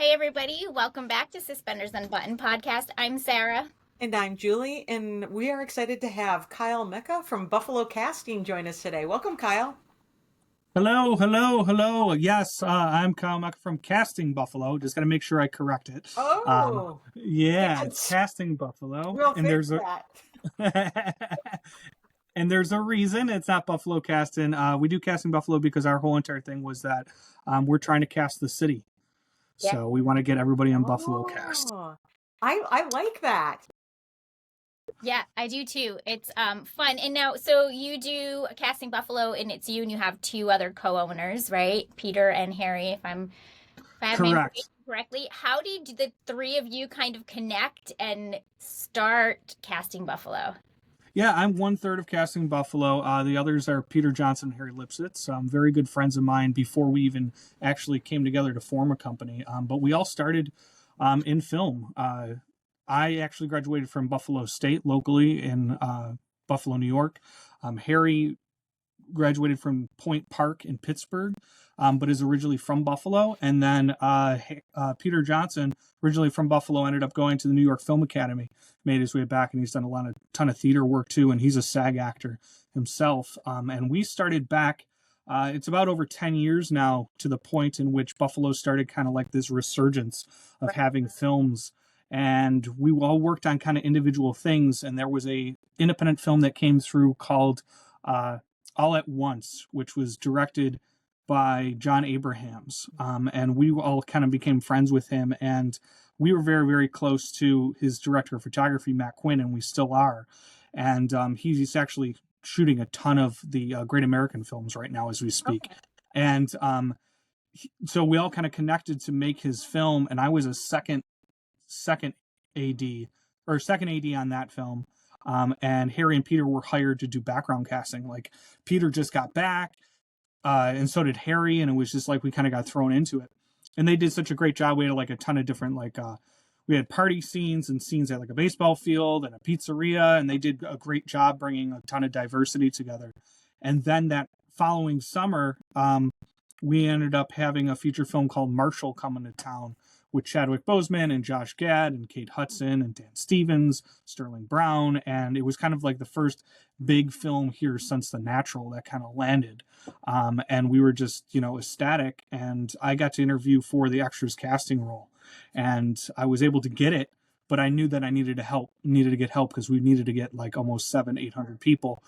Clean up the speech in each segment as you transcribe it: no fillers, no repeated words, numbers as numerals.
everybody. Welcome back to Suspenders Unbuttoned podcast. I'm Sarah. And I'm Julie, and we are excited to have Kyle Mecca from Buffalo Casting join us today. Welcome, Kyle. Hello, hello, hello. Yes, I'm Kyle Mecca from Casting Buffalo. Just got to make sure I correct it. Oh, Yeah, it's yes. Casting Buffalo, We'll and fix there's a and there's a reason it's not Buffalo Casting. We do Casting Buffalo because our whole entire thing was that we're trying to cast the city, Yeah. so we want to get everybody on Buffalo cast. I like that. Yeah, I do too. It's fun. And now, so you do Casting Buffalo, and it's you, and you have two other co-owners, right? Peter and Harry, if I have my Correct. information correctly. How did the three of you kind of connect and start Casting Buffalo? Yeah, I'm 1/3 of Casting Buffalo. The others are Peter Johnson and Harry Lipsitz. Very good friends of mine before we even actually came together to form a company. But we all started in film. I actually graduated from Buffalo State locally in Buffalo, New York. Harry graduated from Point Park in Pittsburgh, but is originally from Buffalo. And then Peter Johnson, originally from Buffalo, ended up going to the New York Film Academy, made his way back, and he's done a ton of theater work too, and he's a SAG actor himself. And we started back, it's about over 10 years now, to the point in which Buffalo started kind of like this resurgence of having films. And we all worked on kind of individual things, and there was a independent film that came through called All at Once, which was directed by John Abrahams. And we all kind of became friends with him, and we were very, very close to his director of photography, Matt Quinn, and we still are. And he's actually shooting a ton of the Great American films right now as we speak. Okay. And so we all kind of connected to make his film, and I was a second AD on that film. And Harry and Peter were hired to do background casting. Like, Peter just got back, and so did Harry, and it was just like we kind of got thrown into it. And they did such a great job. We had like a ton of different we had party scenes and scenes at like a baseball field and a pizzeria, and they did a great job bringing a ton of diversity together. And then that following summer, we ended up having a feature film called Marshall coming to town, with Chadwick Boseman and Josh Gad and Kate Hudson and Dan Stevens, Sterling Brown. And it was kind of like the first big film here since The Natural that kind of landed. And we were just, ecstatic. And I got to interview for the extras casting role. And I was able to get it, but I knew that I needed to get help because we needed to get like almost 700-800 people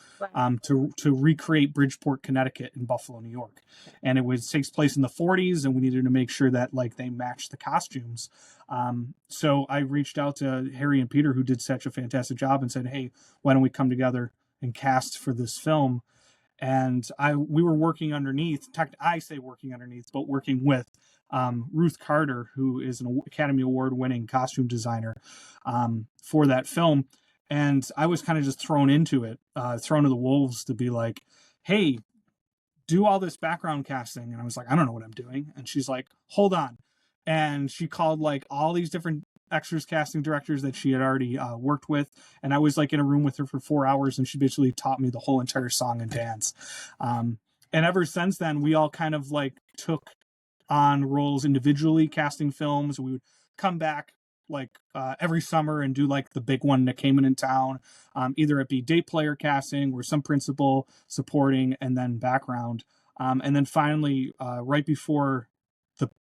to recreate Bridgeport, Connecticut in Buffalo, New York. And it takes place in the 40s, and we needed to make sure that like they matched the costumes. So I reached out to Harry and Peter, who did such a fantastic job, and said, hey, why don't we come together and cast for this film? And we were working underneath, I say working underneath, but working with Ruth Carter, who is an Academy Award winning costume designer for that film. And I was kind of just thrown into it, thrown to the wolves to be like, hey, do all this background casting. And I was like, I don't know what I'm doing. And she's like, hold on. And she called like all these different extras casting directors that she had already worked with. And I was like in a room with her for 4 hours, and she basically taught me the whole entire song and dance. And ever since then, we all kind of like took on roles individually, casting films. We would come back like every summer and do like the big one that came in town. Either it be day player casting or some principal supporting, and then background. And then finally, right before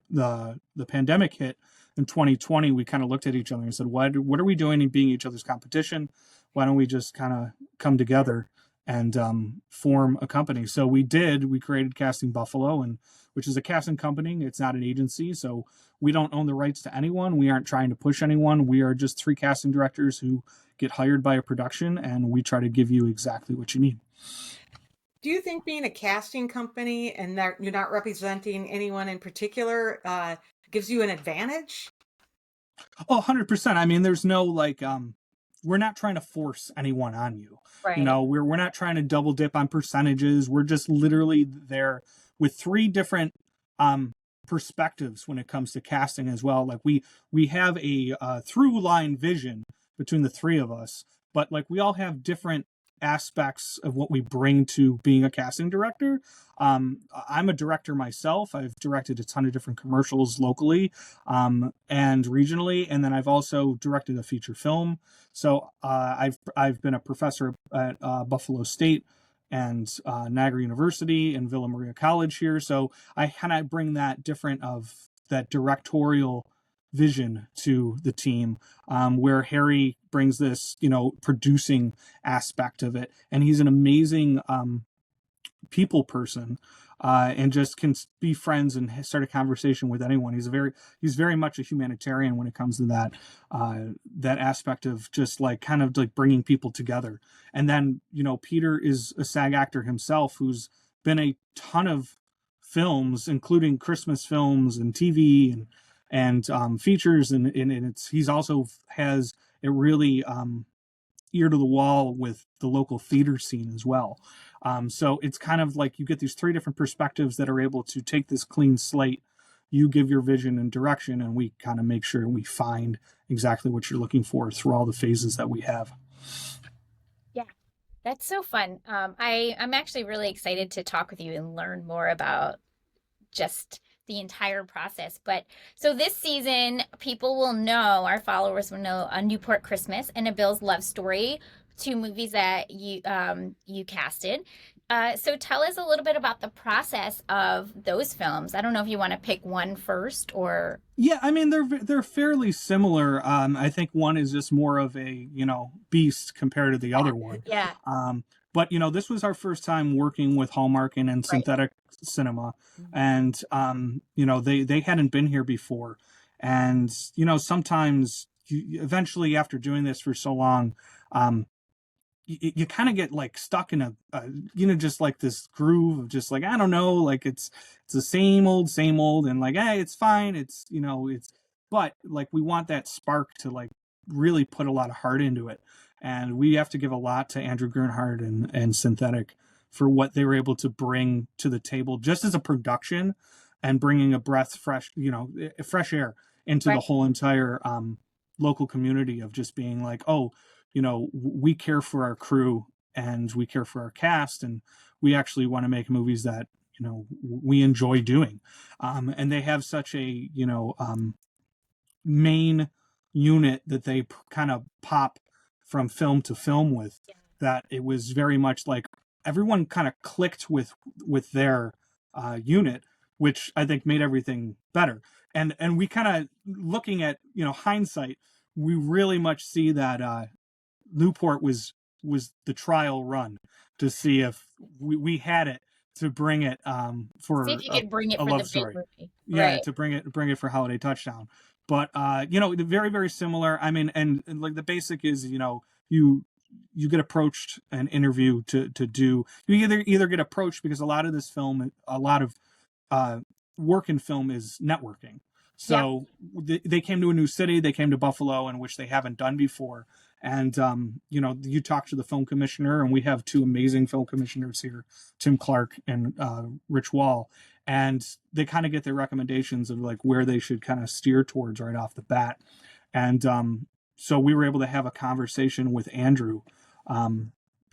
the pandemic hit in 2020, we kind of looked at each other and said, what are we doing in being each other's competition? Why don't we just kind of come together and form a company? So we created Casting Buffalo, which is a casting company. It's not an agency, so we don't own the rights to anyone. We aren't trying to push anyone. We are just 3 casting directors who get hired by a production, and we try to give you exactly what you need. Do you think being a casting company and that you're not representing anyone in particular gives you an advantage? Oh, 100%. I mean, there's no like, we're not trying to force anyone on you. Right. We're not trying to double dip on percentages. We're just literally there with 3 different perspectives when it comes to casting as well. Like we have a through line vision between the 3 of us, but like we all have different aspects of what we bring to being a casting director. I'm a director myself. I've directed a ton of different commercials locally and regionally, and then I've also directed a feature film. So I've been a professor at Buffalo State and Niagara University and Villa Maria College here. So I kind of bring that different of that directorial vision to the team, where Harry brings this, producing aspect of it, and he's an amazing people person, and just can be friends and start a conversation with anyone. He's very much a humanitarian when it comes to that aspect of just like kind of like bringing people together. And then Peter is a SAG actor himself who's been a ton of films, including Christmas films and TV and features, and he's also has a really ear to the wall with the local theater scene as well. So it's kind of like you get these three different perspectives that are able to take this clean slate. You give your vision and direction, and we kind of make sure we find exactly what you're looking for through all the phases that we have. Yeah, that's so fun. I'm actually really excited to talk with you and learn more about just the entire process. But so this season, people will know, our followers will know, A Newport Christmas and A Bill's Love Story, two movies that you casted. So tell us a little bit about the process of those films. I don't know if you want to pick one first or. Yeah, I mean they're fairly similar. I think one is just more of a beast compared to the other one. Yeah. But this was our first time working with Hallmark and in synthetic cinema, and they hadn't been here before, and sometimes eventually after doing this for so long, you kind of get like stuck in a just like this groove of just like, I don't know, like it's the same old, and like, hey, it's fine, it's but like we want that spark to like really put a lot of heart into it, and we have to give a lot to Andrew Gernhardt and Synthetic for what they were able to bring to the table just as a production, and bringing a fresh air into the whole entire local community of just being like, oh, we care for our crew and we care for our cast, and we actually want to make movies that we enjoy doing, and they have such a main unit that they kind of pop from film to film with, that it was very much like everyone kind of clicked with their unit, which I think made everything better. And we kind of, looking at hindsight, we really much see that Newport was the trial run to see if we had it to bring it for see if you could bring it a for love the story. movie. Yeah, Right. to bring it for Holiday Touchdown. But very, very similar. I mean, and like the basic is you get approached an interview to do, you either get approached because a lot of work in film is networking. So they came to a new city, they came to Buffalo, in which they haven't done before. And, you talk to the film commissioner, and we have two amazing film commissioners here, Tim Clark and Rich Wall. And they kind of get their recommendations of like where they should kind of steer towards right off the bat. And so we were able to have a conversation with Andrew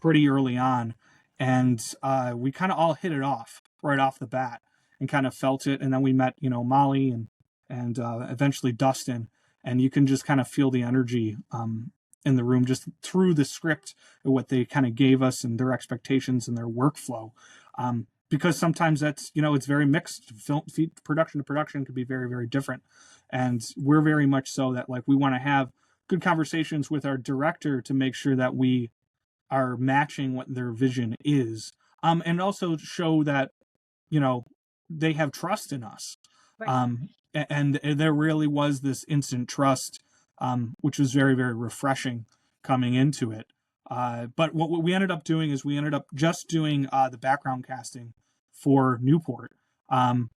pretty early on. And we kind of all hit it off right off the bat and kind of felt it. And then we met, Molly and eventually Dustin. And you can just kind of feel the energy in the room just through the script, what they kind of gave us and their expectations and their workflow. Because sometimes that's, it's very mixed. Film production to production could be very, very different. And we're very much so that like we want to have good conversations with our director to make sure that we are matching what their vision is. And also show that, they have trust in us. Right. And there really was this instant trust, which was very, very refreshing coming into it. But what we ended up doing is we ended up just doing the background casting for Newport. And,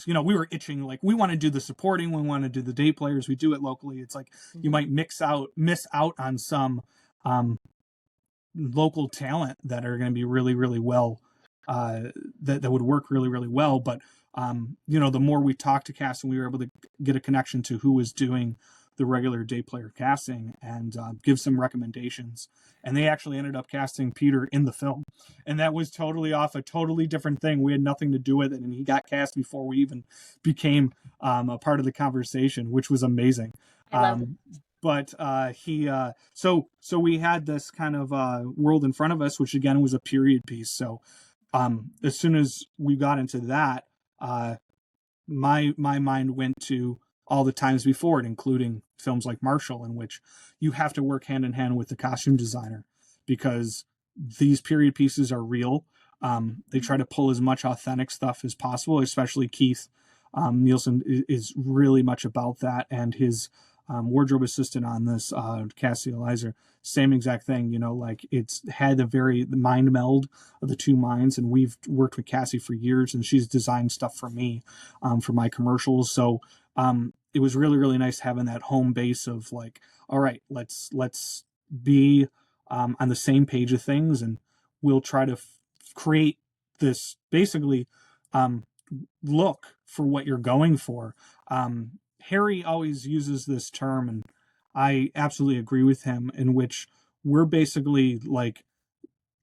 we were itching, like, we want to do the supporting, we want to do the day players, we do it locally. It's like you might miss out on some local talent that are going to be really, really well, that would work really, really well. But, the more we talked to casting, we were able to get a connection to who was doing the regular day player casting and give some recommendations. And they actually ended up casting Peter in the film, and that was totally off a totally different thing. We had nothing to do with it, and he got cast before we even became a part of the conversation, which was amazing. I love it. But so we had this kind of world in front of us, which again was a period piece. So as soon as we got into that, my mind went to all the times before it, including films like Marshall, in which you have to work hand in hand with the costume designer, because these period pieces are real. They try to pull as much authentic stuff as possible, especially Keith Nielsen is really much about that, and his wardrobe assistant on this, Cassie Eliza, same exact thing. Like it's had the mind meld of the two minds, and we've worked with Cassie for years, and she's designed stuff for me, for my commercials. So it was really, really nice having that home base of like, all right, let's be on the same page of things, and we'll try to create this basically look for what you're going for. Harry always uses this term, and I absolutely agree with him, in which we're basically like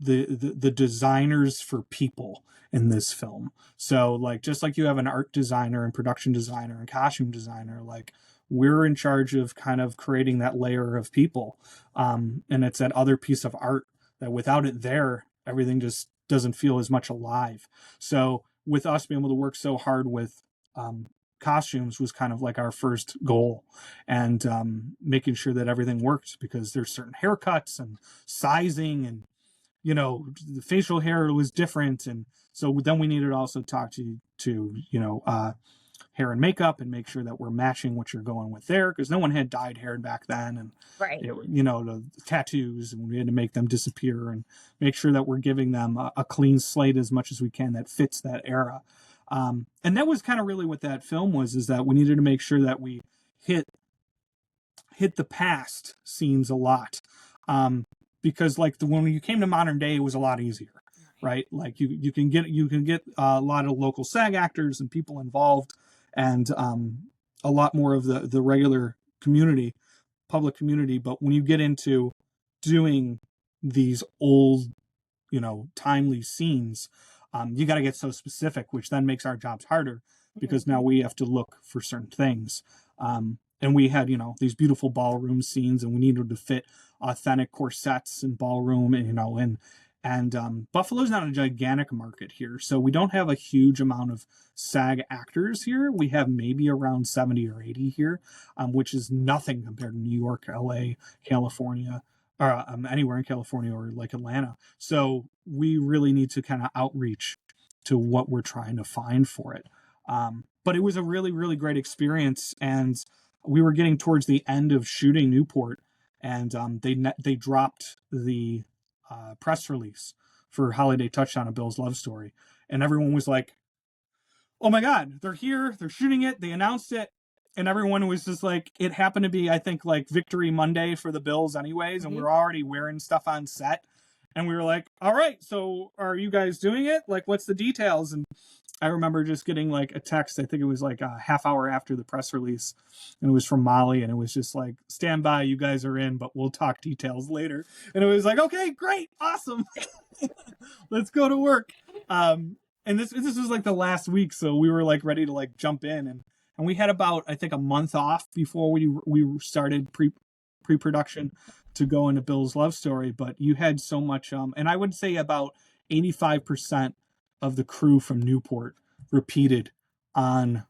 the designers for people in this film. So like, just like you have an art designer and production designer and costume designer, like we're in charge of kind of creating that layer of people. And it's that other piece of art that without it there, everything just doesn't feel as much alive. So with us being able to work so hard with costumes was kind of like our first goal, and making sure that everything worked, because there's certain haircuts and sizing, and the facial hair was different. And so then we needed to also talk to hair and makeup, and make sure that we're matching what you're going with there, because no one had dyed hair back then, and Right. the tattoos, and we had to make them disappear and make sure that we're giving them a clean slate as much as we can that fits that era. And that was kind of really what that film was, is that we needed to make sure that we hit the past scenes a lot. Because like when you came to modern day, it was a lot easier, right? Like you can get a lot of local SAG actors and people involved, and a lot more of the regular community, public community. But when you get into doing these old, timely scenes, you got to get so specific, which then makes our jobs harder, because now we have to look for certain things. And we had, these beautiful ballroom scenes, and we needed to fit authentic corsets and ballroom, and Buffalo's not a gigantic market here, so we don't have a huge amount of SAG actors here. We have maybe around 70 or 80 here, which is nothing compared to New York, LA, California, or anywhere in California, or like Atlanta. So we really need to kind of outreach to what we're trying to find for it. But it was a really, really great experience, and we were getting towards the end of shooting Newport, and they dropped the press release for Holiday Touchdown: A Bill's Love Story, and everyone was like, "Oh my God, they're here! They're shooting it! They announced it!" And everyone was just like, it happened to be, I think, like Victory Monday for the Bills, anyways, and we were already wearing stuff on set, and we were like, "All right, so are you guys doing it? Like, what's the details?" And I remember just getting like a text, I think it was like a half hour after the press release, and it was from Molly, and it was just like, "Stand by, you guys are in, but we'll talk details later." And it was like, okay, great, awesome. Let's go to work. And this was like the last week, so we were like ready to like jump in, and we had about, I think, a month off before we started pre-production to go into Bill's Love Story. But you had so much, and I would say about 85% of the crew from Newport repeated on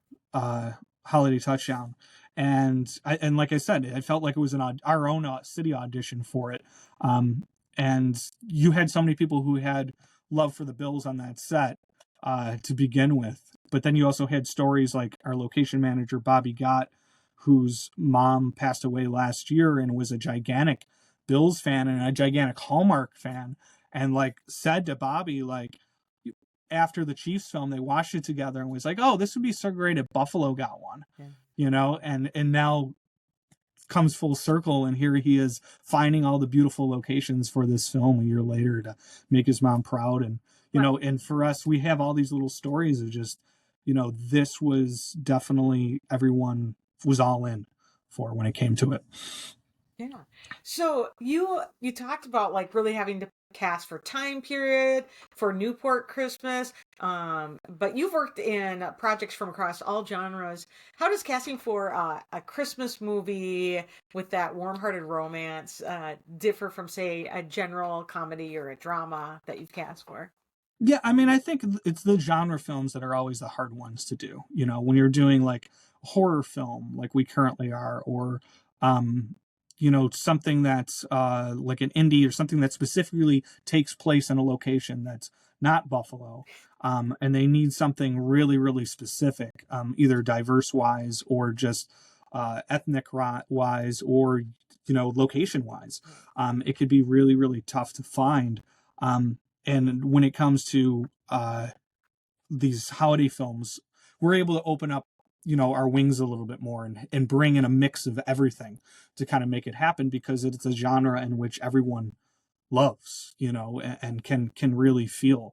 Holiday Touchdown, and like I said, it felt like it was our own city audition for it. And you had so many people who had love for the Bills on that set to begin with, but then you also had stories like our location manager Bobby Gott, whose mom passed away last year and was a gigantic Bills fan and a gigantic Hallmark fan, and like said to Bobby, like, after the Chiefs film, they watched it together and was like, "Oh, this would be so great if Buffalo got one," and now comes full circle, and here he is finding all the beautiful locations for this film a year later to make his mom proud. And and for us, we have all these little stories of just, this was definitely, everyone was all in for when it came to it. Yeah. So you talked about like really having to cast for time period for Newport Christmas, but you've worked in projects from across all genres. How does casting for a Christmas movie with that warm-hearted romance differ from, say, a general comedy or a drama that you've cast for? Yeah, I mean, I think it's the genre films that are always the hard ones to do. When you're doing like horror film, like we currently are, or um, something that's like an indie or something that specifically takes place in a location that's not Buffalo, and they need something really, really specific, either diverse wise or just ethnic wise, or location wise. It could be really, really tough to find. And when it comes to these holiday films, we're able to open up, our wings a little bit more, and bring in a mix of everything to kind of make it happen, because it's a genre in which everyone loves, and can really feel.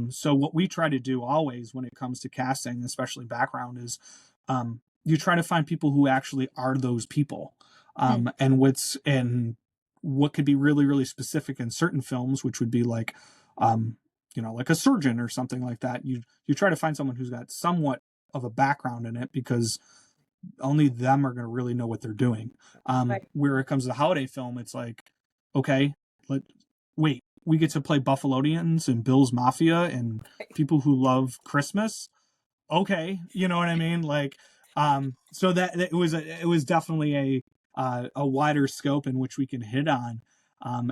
So what we try to do always when it comes to casting, especially background, is you try to find people who actually are those people. And what could be really, really specific in certain films, which would be like, like a surgeon or something like that. You try to find someone who's got somewhat of a background in it, because only them are going to really know what they're doing. Right. Where it comes to the holiday film, it's like, okay, wait, we get to play Buffalonians and Bill's Mafia and people who love Christmas. Okay, you know what I mean? Like, so that it was definitely a wider scope in which we can hit on.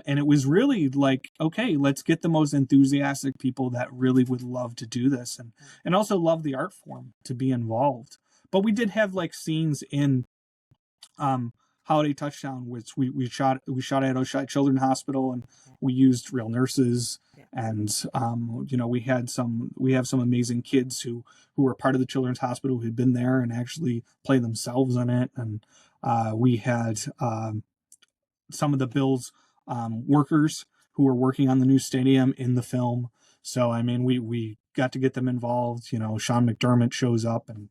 And it was really like, okay, let's get the most enthusiastic people that really would love to do this, and also love the art form to be involved. But we did have like scenes in Holiday Touchdown, which we shot at Oshai Children's Hospital, and we used real nurses, and we have some amazing kids who were part of the Children's Hospital, who had been there and actually play themselves in it, and we had some of the Bills workers who were working on the new stadium in the film. So I mean, we got to get them involved. Sean McDermott shows up, and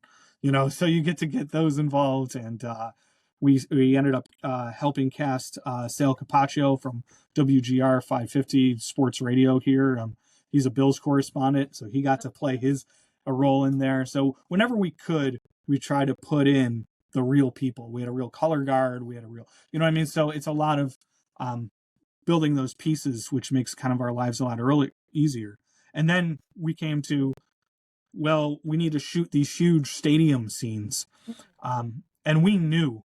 so you get to get those involved, and we ended up helping cast Sal Capaccio from WGR 550 Sports Radio here. He's a Bills correspondent, so he got to play a role in there. So whenever we could, we try to put in the real people. We had a real color guard. We had a real, what I mean? So it's a lot of building those pieces, which makes kind of our lives a lot easier. And then we came to, well, we need to shoot these huge stadium scenes. And we knew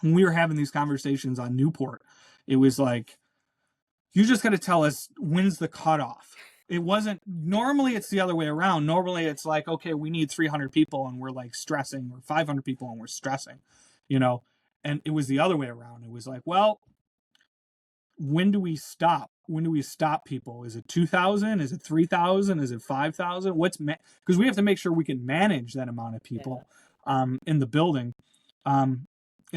when we were having these conversations on Newport, it was like, you just got to tell us when's the cutoff. It wasn't, normally it's the other way around. Normally it's like, okay, we need 300 people and we're like stressing, or 500 people and we're stressing, and it was the other way around. It was like, well, when do we stop? When do we stop people? Is it 2,000? Is it 3,000? Is it 5,000? Because we have to make sure we can manage that amount of people in the building, and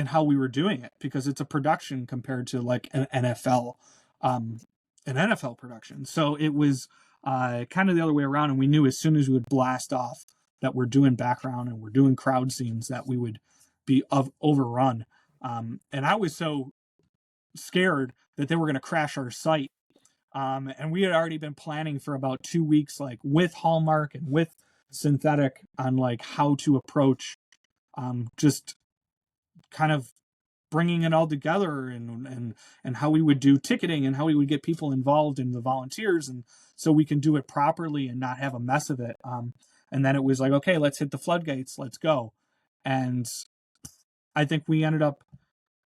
how we were doing it, because it's a production compared to like an NFL production. So it was kind of the other way around, and we knew as soon as we would blast off that we're doing background and we're doing crowd scenes, that we would be overrun. And I was so scared that they were going to crash our site. And we had already been planning for about 2 weeks, like with Hallmark and with Synthetic, on like how to approach just kind of bringing it all together, and how we would do ticketing and how we would get people involved in the volunteers, and so we can do it properly and not have a mess of it. And then it was like, okay, let's hit the floodgates, let's go. And I think we ended up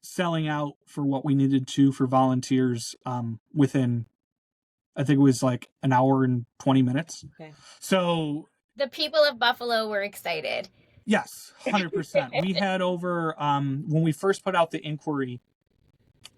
selling out for what we needed to for volunteers within, I think it was like an hour and 20 minutes. Okay. So The people of Buffalo were excited. yes, 100%. We had over, when we first put out the inquiry,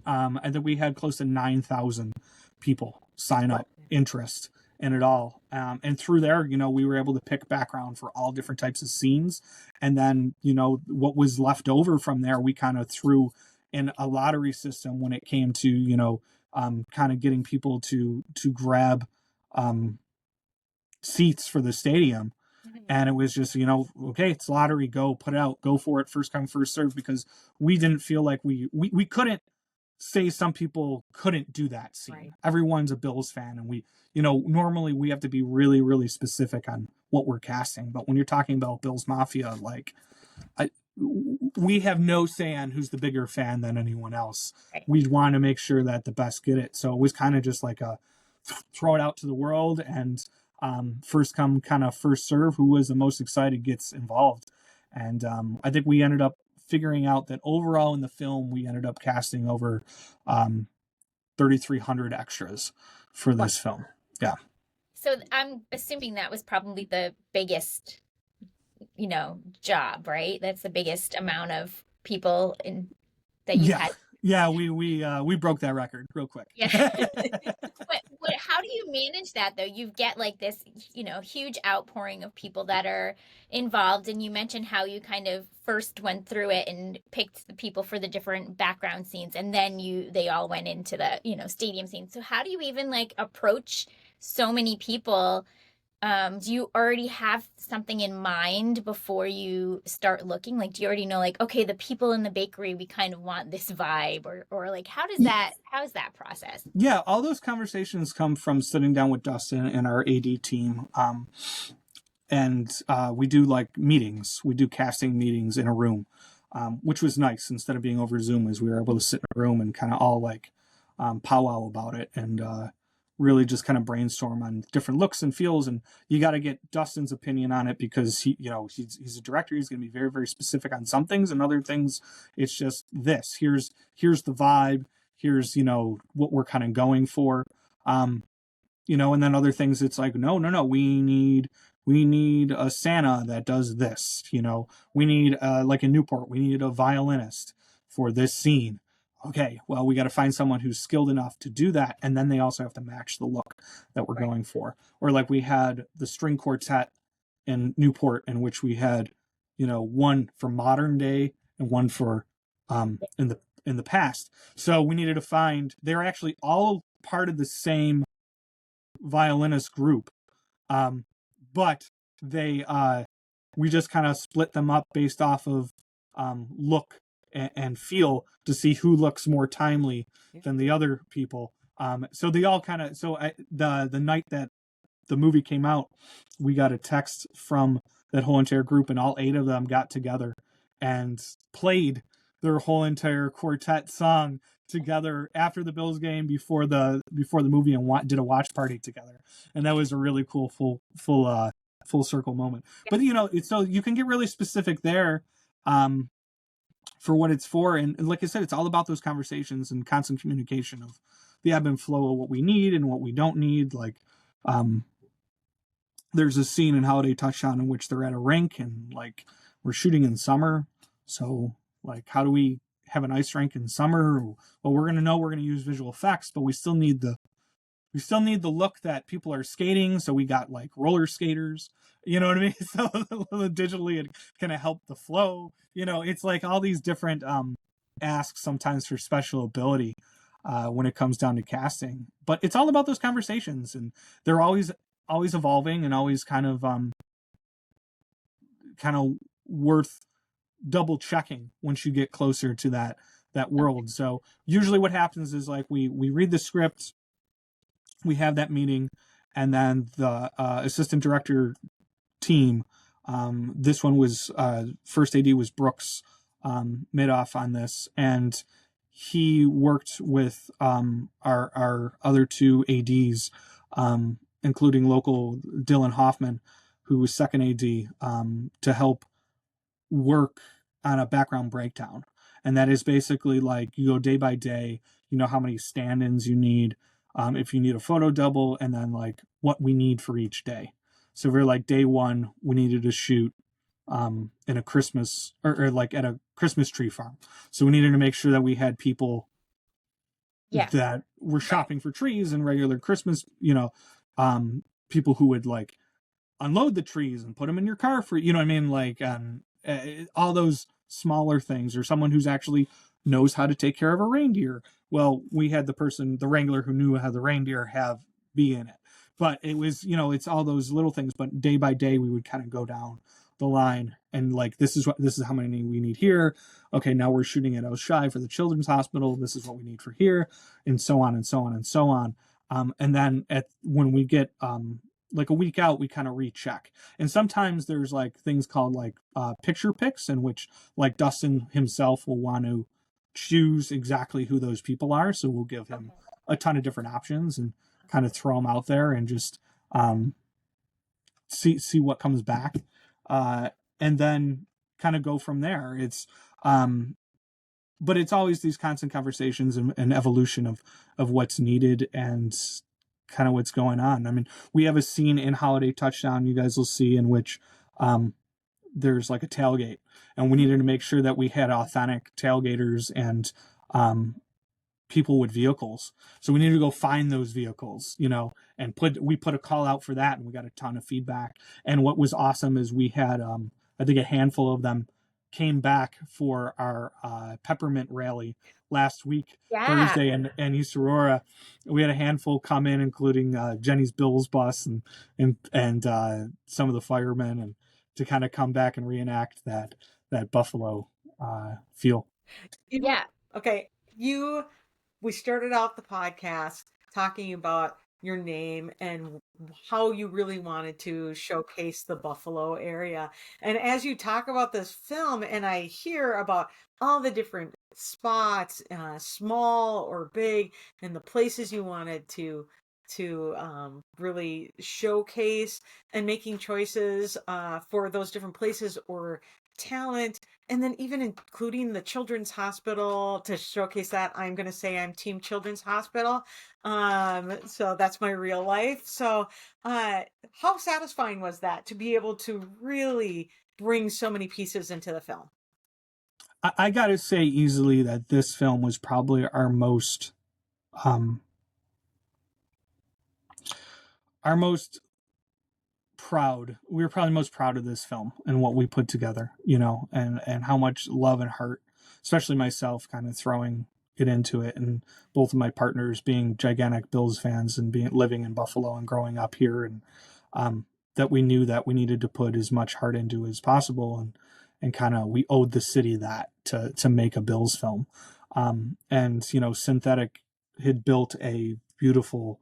I think we had close to 9,000 people sign up, interest in it all. And through there, we were able to pick background for all different types of scenes. And then, what was left over from there, we kind of threw in a lottery system when it came to, kind of getting people to grab seats for the stadium. And it was just, okay, it's lottery, go put it out, go for it, first come, first serve, because we didn't feel like we couldn't say some people couldn't do that scene. Right. Everyone's a Bills fan, and normally we have to be really, really specific on what we're casting. But when you're talking about Bills Mafia, like, we have no say on who's the bigger fan than anyone else. Right. We want to make sure that the best get it. So it was kind of just like a throw it out to the world, and first come, kind of first serve. Who was the most excited gets involved. And I think we ended up figuring out that overall in the film, we ended up casting over 3,300 extras for this film. Yeah. So I'm assuming that was probably the biggest, job, right? That's the biggest amount of people that you had. Yeah, we broke that record real quick. Yeah. But how do you manage that though? You get like this, huge outpouring of people that are involved, and you mentioned how you kind of first went through it and picked the people for the different background scenes, and then they all went into the, stadium scene. So how do you even like approach so many people? Do you already have something in mind before you start looking? Like, do you already know, like, okay, the people in the bakery, we kind of want this vibe, or like, how's that process? Yeah, all those conversations come from sitting down with Dustin and our AD team. And we do like meetings. We do casting meetings in a room, which was nice. Instead of being over Zoom, as we were able to sit in a room and kind of all like powwow about it, and really just kind of brainstorm on different looks and feels. And you got to get Dustin's opinion on it, because he's a director. He's going to be very, very specific on some things, and other things it's just this. Here's the vibe. Here's what we're kind of going for. And then other things it's like, no, we need a Santa that does this. We need like in Newport, we needed a violinist for this scene. Okay, well, we got to find someone who's skilled enough to do that, and then they also have to match the look that we're going for. Or like we had the string quartet in Newport, in which we had, one for modern day and one for in the past. So we needed to find. They're actually all part of the same violinist group, but they we just kind of split them up based off of look and feel, to see who looks more timely than the other people. So they all kind of, the night that the movie came out, we got a text from that whole entire group, and all 8 of them got together and played their whole entire quartet song together after the Bills game, before the movie, and did a watch party together. And that was a really cool full circle moment. But it's, so you can get really specific there for what it's for. And like I said, it's all about those conversations and constant communication of the ebb and flow of what we need and what we don't need. Like, there's a scene in Holiday Touchdown in which they're at a rink, and like we're shooting in summer. So like, how do we have an ice rink in summer? Well, we're going to use visual effects, but we still need the look that people are skating. So we got like roller skaters, you know what I mean? So digitally it kind of helped the flow. It's like all these different asks sometimes for special ability when it comes down to casting. But it's all about those conversations, and they're always evolving, and always kind of worth double checking once you get closer to that world. So usually what happens is, like, we read the script, we have that meeting, and then the assistant director team, this one was first AD was Brooks Midoff on this, and he worked with our other 2 ADs, including local Dylan Hoffman, who was second AD, to help work on a background breakdown. And that is basically like, you go day by day, how many stand-ins you need, if you need a photo double, and then like what we need for each day. So we're like, day 1, we needed to shoot in a Christmas or like at a Christmas tree farm. So we needed to make sure that we had people that were shopping for trees and regular Christmas, people who would like unload the trees and put them in your car for, what I mean? Like, all those smaller things, or someone who's actually knows how to take care of a reindeer. Well, we had the wrangler who knew how the reindeer be in it. but it was, it's all those little things, but day by day we would kind of go down the line and like, this is how many we need here. Okay, now we're shooting at Oshai for the children's hospital, this is what we need for here, and so on and so on and so on. And then when we get like a week out, we kind of recheck. And sometimes there's like things called like picture picks, in which like Dustin himself will want to choose exactly who those people are, so we'll give him Okay. a ton of different options and kind of throw them out there and just see what comes back, and then kind of go from there. But it's always these constant conversations and evolution of what's needed and kind of what's going on. I mean, we have a scene in Holiday Touchdown, you guys will see, in which there's like a tailgate, and we needed to make sure that we had authentic tailgaters and people with vehicles. So we needed to go find those vehicles, and we put a call out for that, and we got a ton of feedback. And what was awesome is we had, I think, a handful of them came back for our peppermint rally last week, Yeah. Thursday, and East Aurora. We had a handful come in, including Jenny's Bills bus and some of the firemen, and to kind of come back and reenact that Buffalo feel. Yeah. Okay, we started off the podcast talking about your name and how you really wanted to showcase the Buffalo area. And as you talk about this film, and I hear about all the different spots, small or big, and the places you wanted to really showcase, and making choices for those different places or talent, and then even including the children's hospital to showcase that. I'm going to say I'm team children's hospital. So that's my real life. So how satisfying was that to be able to really bring so many pieces into the film? I got to say easily that this film was probably um, our most proud. We were probably most proud of this film and what we put together, and how much love and heart, especially myself, kind of throwing it into it, and both of my partners being gigantic Bills fans and living in Buffalo and growing up here, and that we knew that we needed to put as much heart into as possible, and kind of we owed the city that to make a Bills film. And Synthetic had built a beautiful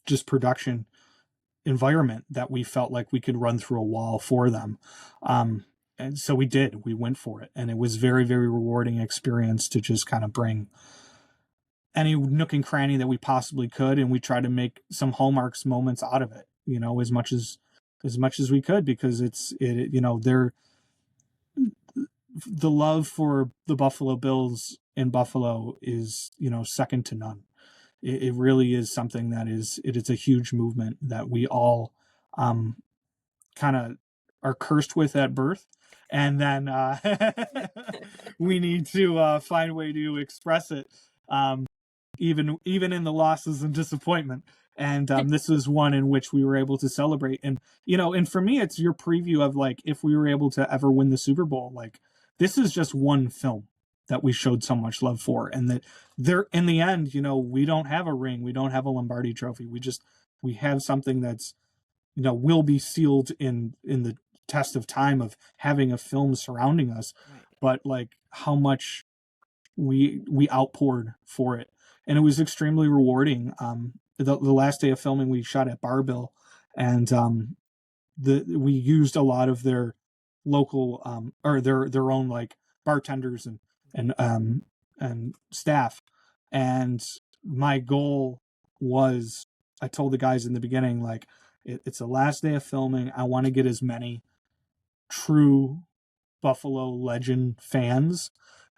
just production environment that we felt like we could run through a wall for them. And so we did. We went for it, and it was very, very rewarding experience to just kind of bring any nook and cranny that we possibly could, and we tried to make some Hallmark's moments out of it, as much as we could, because they're the love for the Buffalo Bills in Buffalo is second to none. It really is something that it's a huge movement that we all kind of are cursed with at birth, and then we need to find a way to express it, even in the losses and disappointment. And this is one in which we were able to celebrate. And for me, it's your preview of like, if we were able to ever win the Super Bowl, like, this is just one film that we showed so much love for, and that there, in the end, we don't have a ring, we don't have a Lombardi trophy, we have something that's will be sealed in the test of time of having a film surrounding us. Right. But like, how much we outpoured for it, and it was extremely rewarding. The last day of filming, we shot at Barbill, and we used a lot of their local or their own like bartenders and staff. And my goal was, I told the guys in the beginning, like, it's the last day of filming, I want to get as many true Buffalo legend fans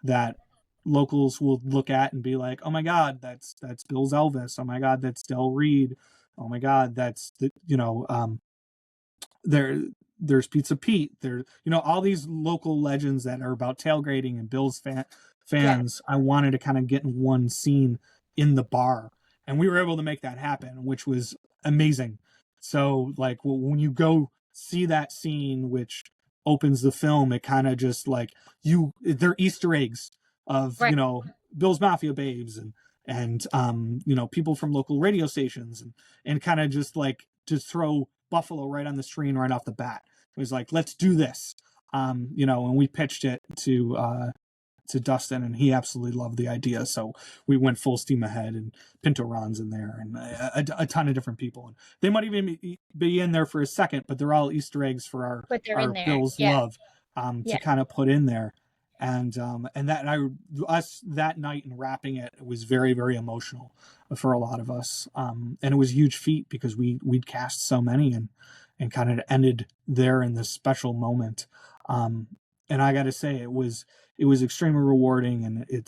that locals will look at and be like, oh my god, that's Bill's Elvis, oh my god, that's Del Reed, oh my god, that's there's Pizza Pete, there, all these local legends that are about tailgating and Bills Yeah. fans. I wanted to kind of get in one scene in the bar, and we were able to make that happen, which was amazing. So like, when you go see that scene, which opens the film, it kind of just like, they're Easter eggs of Right. Bill's Mafia babes, and people from local radio stations, and kind of just like to throw Buffalo right on the screen right off the bat. It was like, let's do this. And we pitched it to Dustin, and he absolutely loved the idea. So we went full steam ahead, and Pinto Ron's in there, and a ton of different people. And they might even be in there for a second, but they're all Easter eggs for But they're in our there. Bills Yeah. love Yeah. to kind of put in there. Us that night and wrapping it was very, very emotional for a lot of us. And it was a huge feat because we'd cast so many and kind of ended there in this special moment. And I got to say, it was extremely rewarding, and it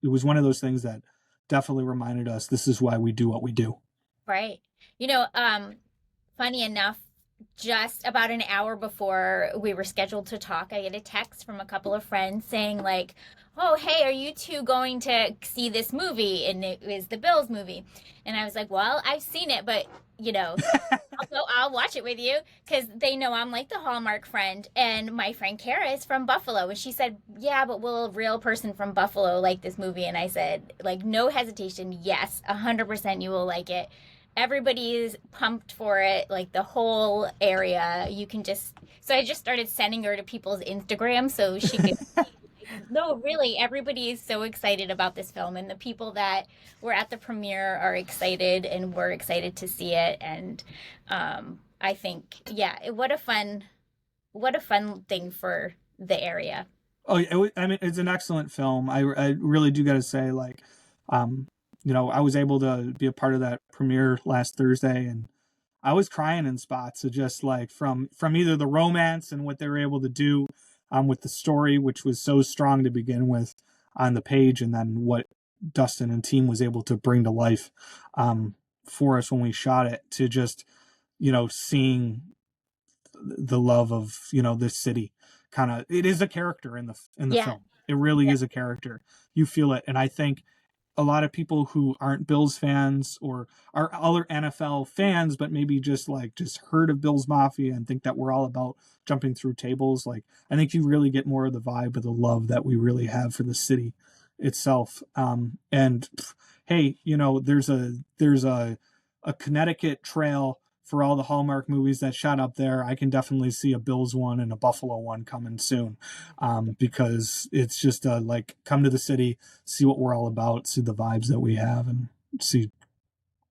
was one of those things that definitely reminded us this is why we do what we do. Right. Funny enough, just about an hour before we were scheduled to talk, I get a text from a couple of friends saying like, "Oh, hey, are you two going to see this movie?" And it was the Bills movie. And I was like, "Well, I've seen it, but I'll watch it with you," because they know I'm like the Hallmark friend. And my friend Kara is from Buffalo, and she said, "Yeah, but will a real person from Buffalo like this movie?" And I said, like, no hesitation, yes, 100% you will like it. Everybody is pumped for it, like the whole area. So I just started sending her to people's Instagram so she could. No, really, everybody is so excited about this film, and the people that were at the premiere are excited, and we're excited to see it. And I think, yeah, what a fun thing for the area. Oh, I mean, it's an excellent film. I really do got to say, like, I was able to be a part of that premiere last Thursday, and I was crying in spots of just like from either the romance and what they were able to do with the story, which was so strong to begin with on the page, and then what Dustin and team was able to bring to life for us when we shot it, to just seeing the love of this city. Kind of, it is a character in the Yeah, film. It really yeah, is a character. You feel it, and I think a lot of people who aren't Bills fans or are other NFL fans, but maybe just heard of Bills Mafia and think that we're all about jumping through tables. Like, I think you really get more of the vibe of the love that we really have for the city itself. And hey, there's a Connecticut trail for all the Hallmark movies that shot up there. I can definitely see a Bills one and a Buffalo one coming soon, because it's just like, come to the city, see what we're all about, see the vibes that we have, and see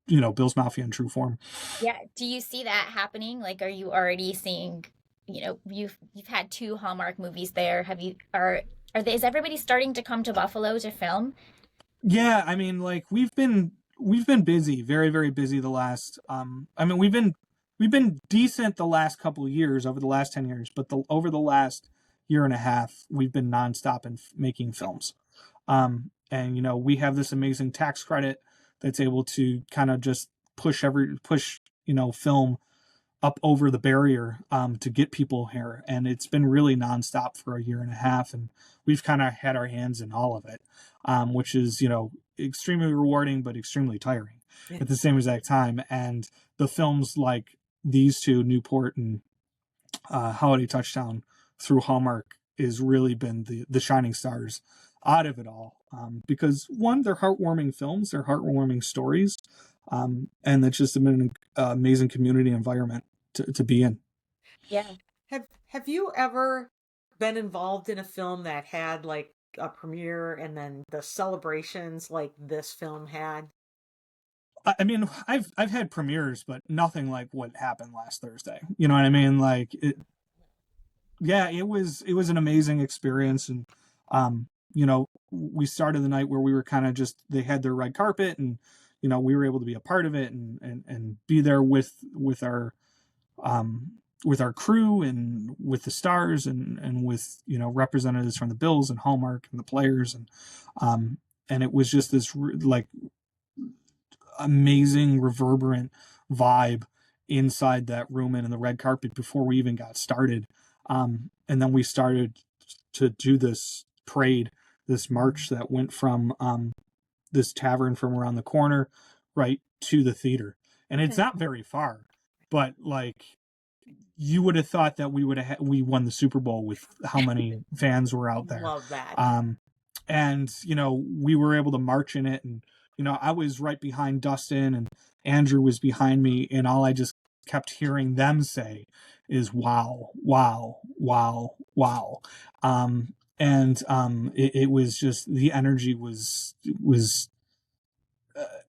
Bills Mafia in true form. yeah. Do you see that happening? Like, are you already seeing? You've had two Hallmark movies there. Is everybody starting to come to Buffalo to film? Yeah, I mean, like, we've been busy, very, very busy the last I mean, we've been decent the last couple of years, over the last 10 years, but over the last year and a half we've been nonstop in making films. And we have this amazing tax credit that's able to kind of just push film up over the barrier to get people here. And it's been really nonstop for a year and a half. And we've kind of had our hands in all of it, which is, extremely rewarding, but extremely tiring at the same exact time. And the films like these two, Newport and Holiday Touchdown, through Hallmark, is really been the shining stars out of it all. Because one, they're heartwarming films, they're heartwarming stories. And it's just been an amazing community environment to be in. Yeah. Have you ever been involved in a film that had like a premiere and then the celebrations like this film had? I mean, I've had premieres, but nothing like what happened last Thursday. You know what I mean? Like, yeah, it was an amazing experience. And we started the night where we were kind of just, they had their red carpet, and we were able to be a part of it and be there with our crew and with the stars and with representatives from the Bills and Hallmark and the players, and it was just this like amazing reverberant vibe inside that room and in the red carpet before we even got started. And then we started to do this parade, this march that went from this tavern from around the corner right to the theater. And it's not very far, but like, you would have thought that we won the Super Bowl with how many fans were out there. Love that. and we were able to march in it, and I was right behind Dustin, and Andrew was behind me, and all I just kept hearing them say is wow, wow, wow, wow. It was just, the energy was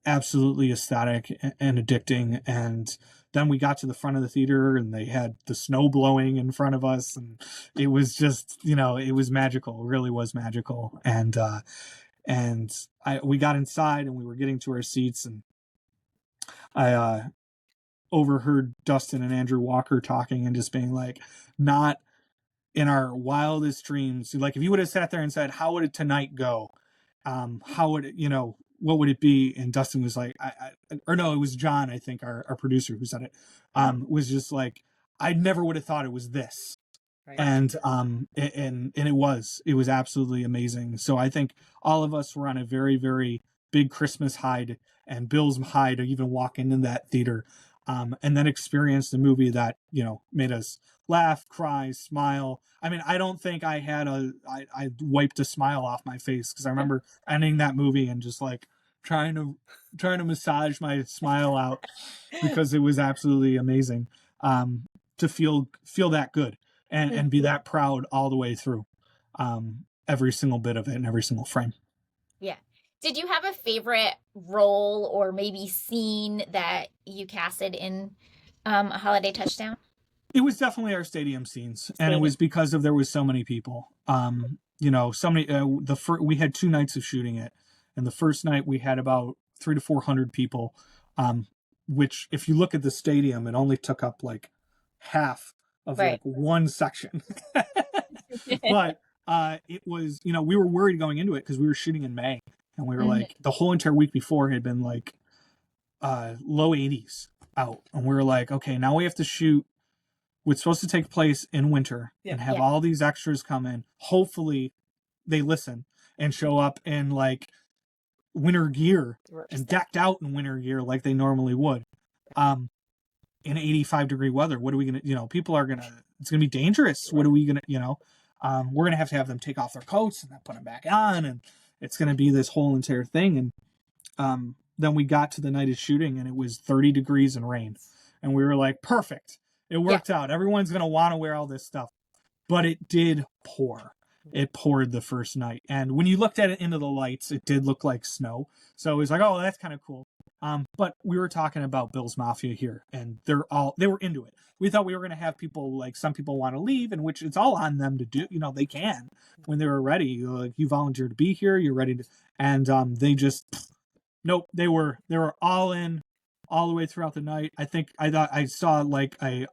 absolutely ecstatic and addicting. And then we got to the front of the theater, and they had the snow blowing in front of us, and it was just, it was magical. It really was magical. And we got inside, and we were getting to our seats, and I overheard Dustin and Andrew Walker talking and just being like, not in our wildest dreams. Like, if you would have sat there and said, how would it tonight go? How would it, what would it be? And Dustin was like, or no, it was John, I think, our producer, who said it, was just like, I never would have thought it was this. Right. And it was absolutely amazing. So I think all of us were on a very, very big Christmas high, and Bill's high, to even walk into that theater, and then experience the movie that made us laugh, cry, smile. I mean, I don't think I wiped a smile off my face, because I remember ending that movie and just like trying to massage my smile out, because it was absolutely amazing, to feel that good, and be that proud all the way through, every single bit of it and every single frame. Yeah. Did you have a favorite role or maybe scene that you casted in A Holiday Touchdown? It was definitely our stadium scenes, and it was because there was so many people. So many. We had 2 nights of shooting it, and the first night we had about 300 to 400 people, which, if you look at the stadium, it only took up like half of Right. like one section. But it was, we were worried going into it, because we were shooting in May, and we were like, the whole entire week before had been like low 80s out, and we were like, okay, now we have to shoot what's supposed to take place in winter, and have all these extras come in. Hopefully they listen and show up in like winter gear, and decked out in winter gear like they normally would, in 85-degree weather. What are we gonna, people are gonna, it's gonna be dangerous. What are we gonna, we're gonna have them take off their coats and then put them back on, and it's gonna be this whole entire thing. And then we got to the night of shooting, and it was 30 degrees and rain, and we were like, perfect, it worked out. Everyone's gonna want to wear all this stuff. But it did pour. It poured the first night, and when you looked at it into the lights, it did look like snow. So it was like, oh, that's kind of cool. But we were talking about Bill's Mafia here, and they were into it. We thought we were going to have people, like, some people want to leave, and which it's all on them to do. They can when they were ready. Like, you volunteered to be here, you're ready to, and they just, nope. They were all in, all the way throughout the night. I thought I saw like a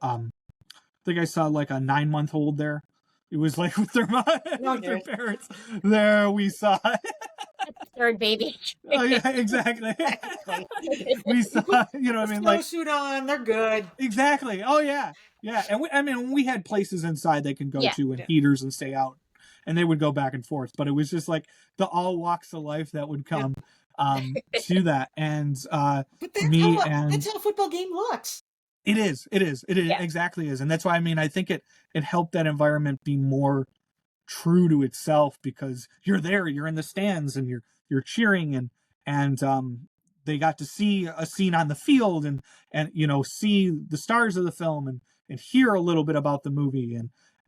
9-month-old there. It was like with their mom, with their parents. There we saw it. Third baby. Oh yeah, exactly. We saw, what I mean, like, snowsuit on, they're good. Exactly. Oh yeah, yeah. And we had places inside they can go to, and heaters, and stay out, and they would go back and forth. But it was just like the all walks of life that would come to that, and but that's how a football game looks. It is exactly is. And that's why, I think it helped that environment be more true to itself, because you're there, you're in the stands, and you're cheering, and they got to see a scene on the field, and see the stars of the film, and hear a little bit about the movie,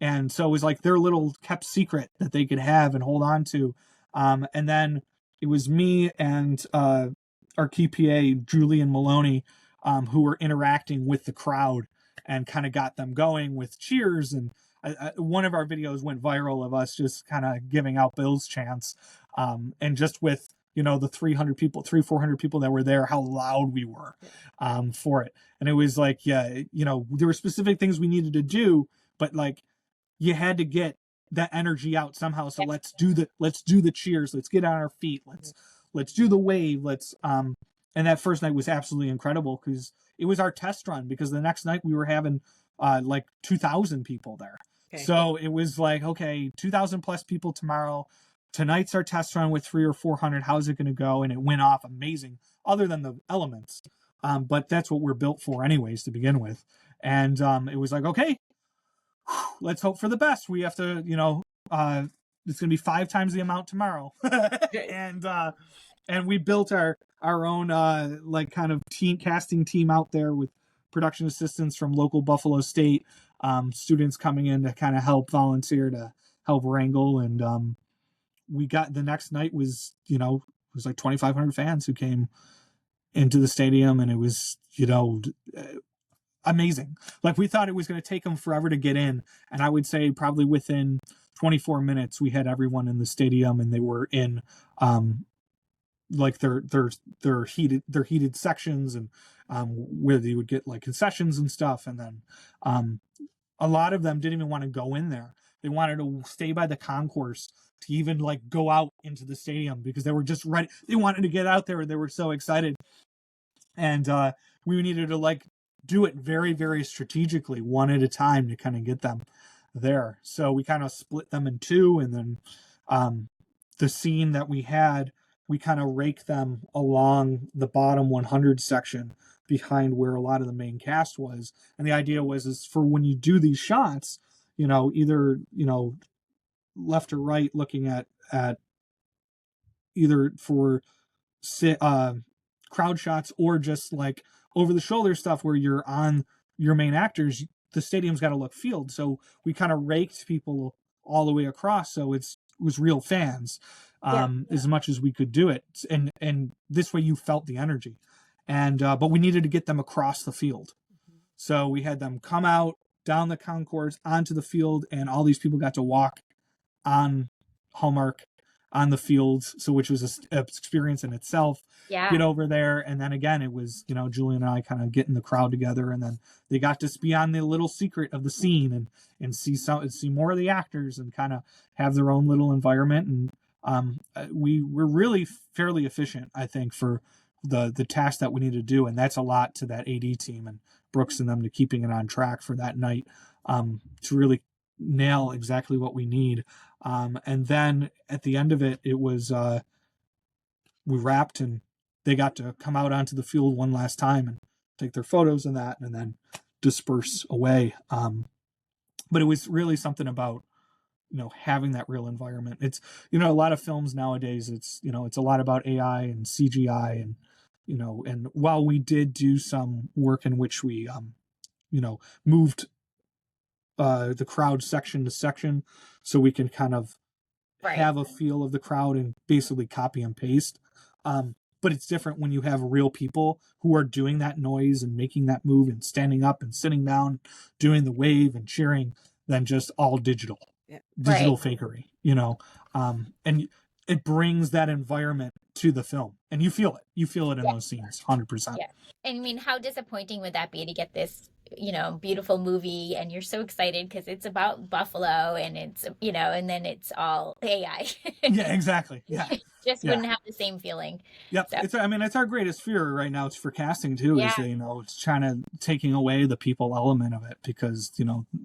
and so it was like their little kept secret that they could have and hold on to. And then it was me and our key PA, Julian Maloney, who were interacting with the crowd, and kind of got them going with cheers. And one of our videos went viral of us just kind of giving out Bill's chants, and just with the 400 people that were there, how loud we were for it. And it was like, there were specific things we needed to do, but like, you had to get that energy out somehow. So let's do the cheers, let's get on our feet, let's do the wave, and that first night was absolutely incredible, because it was our test run, because the next night we were having like 2,000 people there. Okay. So it was like, okay, 2,000 plus people tomorrow. Tonight's our test run with 300 or 400. How's it going to go? And it went off amazing, other than the elements. But that's what we're built for anyways, to begin with. And it was like, okay, let's hope for the best. We have to, it's going to be 5 times the amount tomorrow. and we built our own like kind of team casting team out there with production assistants from local Buffalo State students coming in to kind of help volunteer to help wrangle. And we got, the next night was, it was like 2,500 fans who came into the stadium, and it was, amazing. Like, we thought it was going to take them forever to get in, and I would say probably within 24 minutes we had everyone in the stadium, and they were in like their heated sections, and where they would get like concessions and stuff. And then a lot of them didn't even want to go in there. They wanted to stay by the concourse to even like go out into the stadium, because they were just ready. They wanted to get out there, and they were so excited. And we needed to like do it very, very strategically, one at a time, to kind of get them there. So we kind of split them in two, and then the scene that we had, we kind of rake them along the bottom 100 section behind where a lot of the main cast was. And the idea was, is for when you do these shots, either, left or right, looking at either for crowd shots or just like over the shoulder stuff where you're on your main actors, the stadium's got to look field. So we kind of raked people all the way across, so it was real fans, as much as we could do it, and this way you felt the energy. And but we needed to get them across the field, so we had them come out down the concourse onto the field, and all these people got to walk on Hallmark on the fields, so which was an experience in itself. Get over there, and then again it was, Julian and I kind of getting the crowd together, and then they got to be on the little secret of the scene, and see more of the actors, and kind of have their own little environment. And we were really fairly efficient, I think, for the task that we need to do, and that's a lot to that AD team and Brooks and them, to keeping it on track for that night, to really nail exactly what we need. And then at the end of it, it was we wrapped, and they got to come out onto the field one last time and take their photos and that, and then disperse away. But it was really something about, having that real environment. It's, a lot of films nowadays, it's, it's a lot about AI and CGI, and, and while we did do some work in which we, moved the crowd section to section, so we can kind of have a feel of the crowd and basically copy and paste. But it's different when you have real people who are doing that noise and making that move and standing up and sitting down, doing the wave and cheering, than just all digital fakery, and it brings that environment to the film, and you feel it in those scenes 100%. Yeah. I mean, how disappointing would that be to get this, beautiful movie, and you're so excited because it's about Buffalo, and it's, and then it's all AI. Yeah, exactly. Yeah. Just wouldn't have the same feeling. Yep. So. It's our greatest fear right now. It's for casting too, is that, it's trying to taking away the people element of it, because,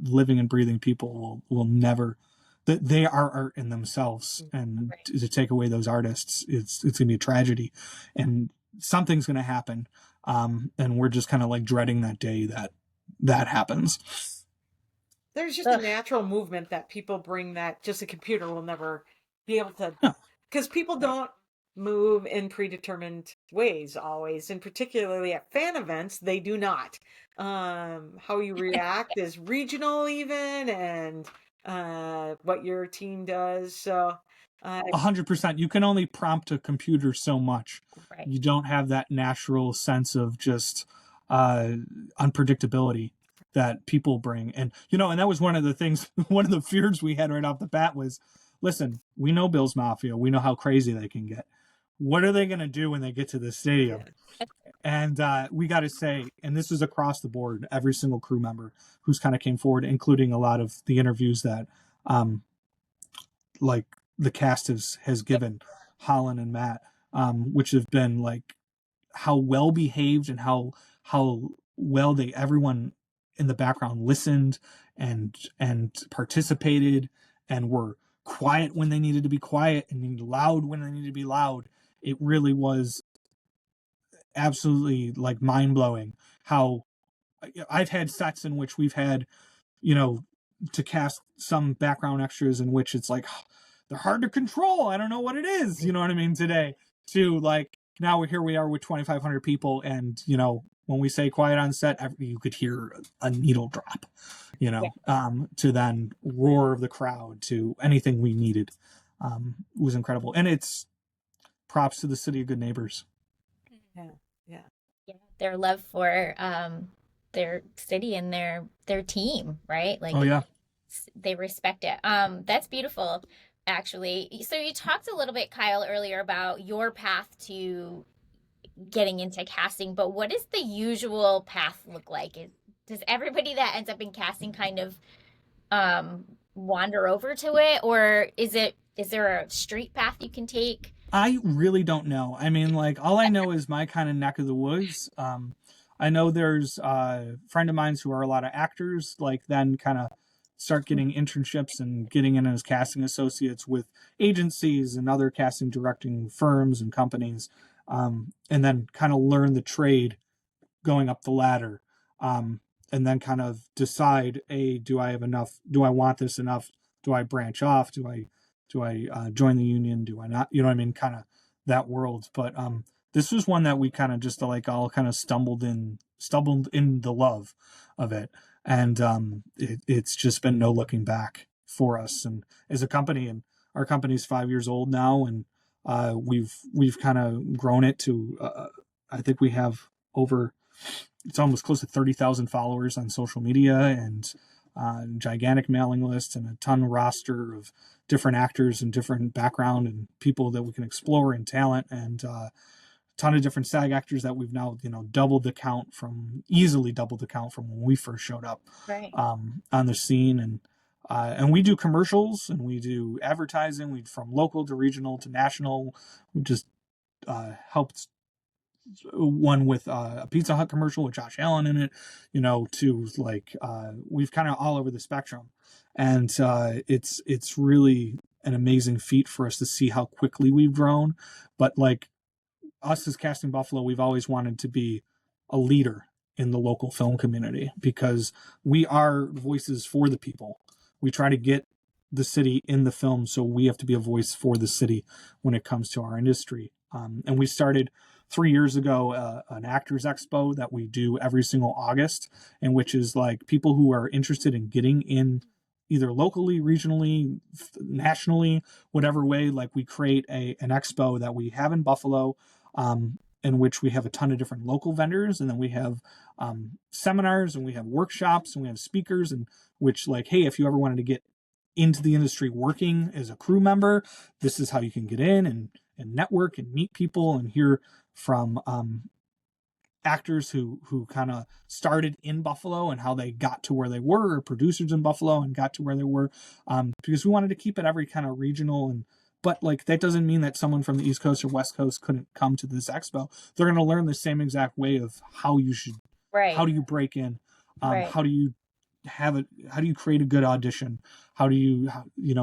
living and breathing people will never, that they are art in themselves. And to take away those artists, it's going to be a tragedy, and something's going to happen. And we're just kind of like dreading that day that happens. There's just a natural movement that people bring that just a computer will never be able to, because people don't move in predetermined ways always, and particularly at fan events, they do not. How you react is regional even, and what your team does. So 100%. You can only prompt a computer so much. You don't have that natural sense of just unpredictability that people bring. And, and that was one of the things, one of the fears we had right off the bat was, listen, we know Bill's Mafia. We know how crazy they can get. What are they going to do when they get to the stadium? And we got to say, and this is across the board, every single crew member who's kind of came forward, including a lot of the interviews that like the cast has given Holland and Matt, which have been like how well behaved and how well everyone in the background listened and participated, and were quiet when they needed to be quiet and loud when they needed to be loud. It really was absolutely like mind-blowing how I've had sets in which we've had, to cast some background extras in which it's like, they're hard to control. I don't know what it is. You know what I mean? Today, to like now here we are with 2,500 people, and when we say quiet on set, you could hear a needle drop. Yeah. To then roar of the crowd to anything we needed. Was incredible, and it's props to the city of good neighbors. Yeah. Yeah. Yeah. Their love for their city and their team, right? Oh Like yeah. they respect it. That's beautiful, actually. So you talked a little bit, Kyle, earlier about your path to getting into casting, but what does the usual path look like? Does everybody that ends up in casting kind of wander over to it, or is there a straight path you can take? I really don't know. I mean, like, all I know is my kind of neck of the woods. I know there's a friend of mine's who are a lot of actors, like, then kind of start getting internships and getting in as casting associates with agencies and other casting directing firms and companies, and then kind of learn the trade going up the ladder, um, and then kind of decide, do I have enough? Do I want this enough? Do I branch off? Do I join the union? Do I not? You know what I mean? Kind of that world. But this was one that we kind of just like all kind of stumbled in the love of it, and it's just been no looking back for us. And as a company, and our company's 5 years old now, and we've kind of grown it to I think we have over, it's almost close to 30,000 followers on social media, and gigantic mailing list, and a ton roster of different actors and different background and people that we can explore, and talent, and a ton of different SAG actors that we've now easily doubled the count from when we first showed up Right. on the scene. And we do commercials, and we do advertising. We from local to regional to national. We just helped one with a Pizza Hut commercial with Josh Allen in it, to like we've kind of all over the spectrum, and it's really an amazing feat for us to see how quickly we've grown. But like us as Casting Buffalo, we've always wanted to be a leader in the local film community, because we are voices for the people. We try to get the city in the film, so we have to be a voice for the city when it comes to our industry. And we started 3 years ago an Actors Expo that we do every single August, and which is like people who are interested in getting in either locally, regionally, nationally, whatever way. Like we create an expo that we have in Buffalo, in which we have a ton of different local vendors, and then we have seminars, and we have workshops, and we have speakers, and which, like, hey, if you ever wanted to get into the industry working as a crew member, this is how you can get in and network and meet people and hear from actors who kind of started in Buffalo and how they got to where they were, or producers in Buffalo and got to where they were, because we wanted to keep it every kind of regional. And but like that doesn't mean that someone from the East Coast or West Coast couldn't come to this expo. They're going to learn the same exact way of how Right. do you break in, Right. how do you how do you create a good audition, how do you